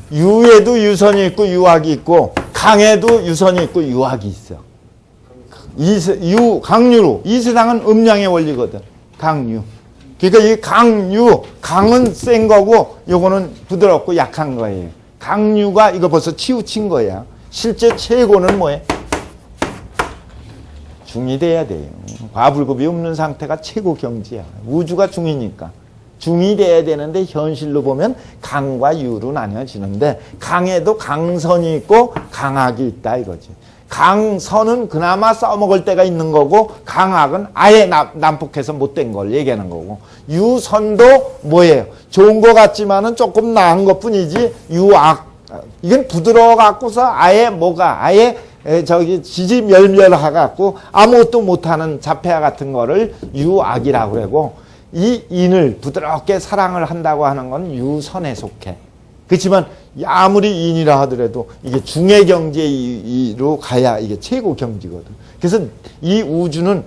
유에도 유선이 있고 유악이 있고 강에도 유선이 있고 유악이 있어. 강유로 이 세상은 음양의 원리거든. 강유. 그러니까 이 강은 센 거고 요거는 부드럽고 약한 거예요. 강유가 이거 벌써 치우친 거야. 실제 최고는 뭐예요? 중이 돼야 돼요. 과불급이 없는 상태가 최고 경지야. 우주가 중이니까. 중이 돼야 되는데 현실로 보면 강과 유로 나뉘어지는데 강에도 강선이 있고 강악이 있다 이거지. 강선은 그나마 써먹을 때가 있는 거고 강악은 아예 난폭해서 못된 걸 얘기하는 거고 유선도 뭐예요? 좋은 거 같지만은 조금 나은 것 뿐이지 유악 이건 부드러워 갖고서 아예 지지멸멸해갖고 아무것도 못하는 자폐아 같은 거를 유악이라고 그러고 이 인을 부드럽게 사랑을 한다고 하는 건 유선에 속해. 그렇지만 아무리 인이라 하더라도 이게 중의 경제로 가야 이게 최고 경지거든. 그래서 이 우주는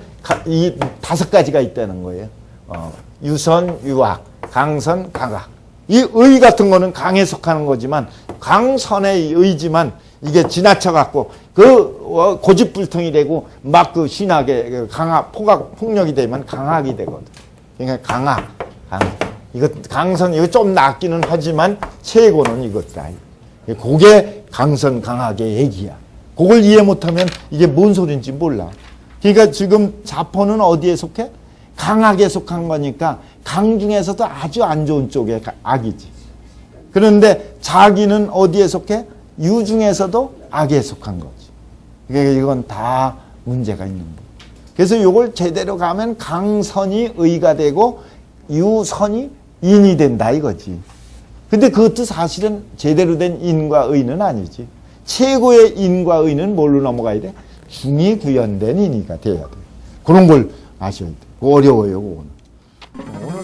이 5가지가 있다는 거예요. 유선, 유학, 강선, 강학. 이 의 같은 거는 강에 속하는 거지만 강선의 의지만 이게 지나쳐갖고 그 고집불통이 되고 막 그 신학의 강학, 폭력이 되면 강학이 되거든. 그러니까 강학. 이거 강선, 이거 좀 낫기는 하지만 최고는 이것다. 그게 강선, 강학의 얘기야. 그걸 이해 못하면 이게 뭔 소린지 몰라. 그러니까 지금 자포는 어디에 속해? 강학에 속한 거니까 강 중에서도 아주 안 좋은 쪽의 악이지. 그런데 자기는 어디에 속해? 유 중에서도 악에 속한 거지. 그러니까 이건 다 문제가 있는 거야. 그래서 이걸 제대로 가면 강선이 의가 되고 유선이 인이 된다 이거지. 근데 그것도 사실은 제대로 된 인과 의는 아니지. 최고의 인과 의는 뭘로 넘어가야 돼? 중이 구현된 인이가 돼야 돼. 그런 걸 아셔야 돼. 어려워요, 그거는.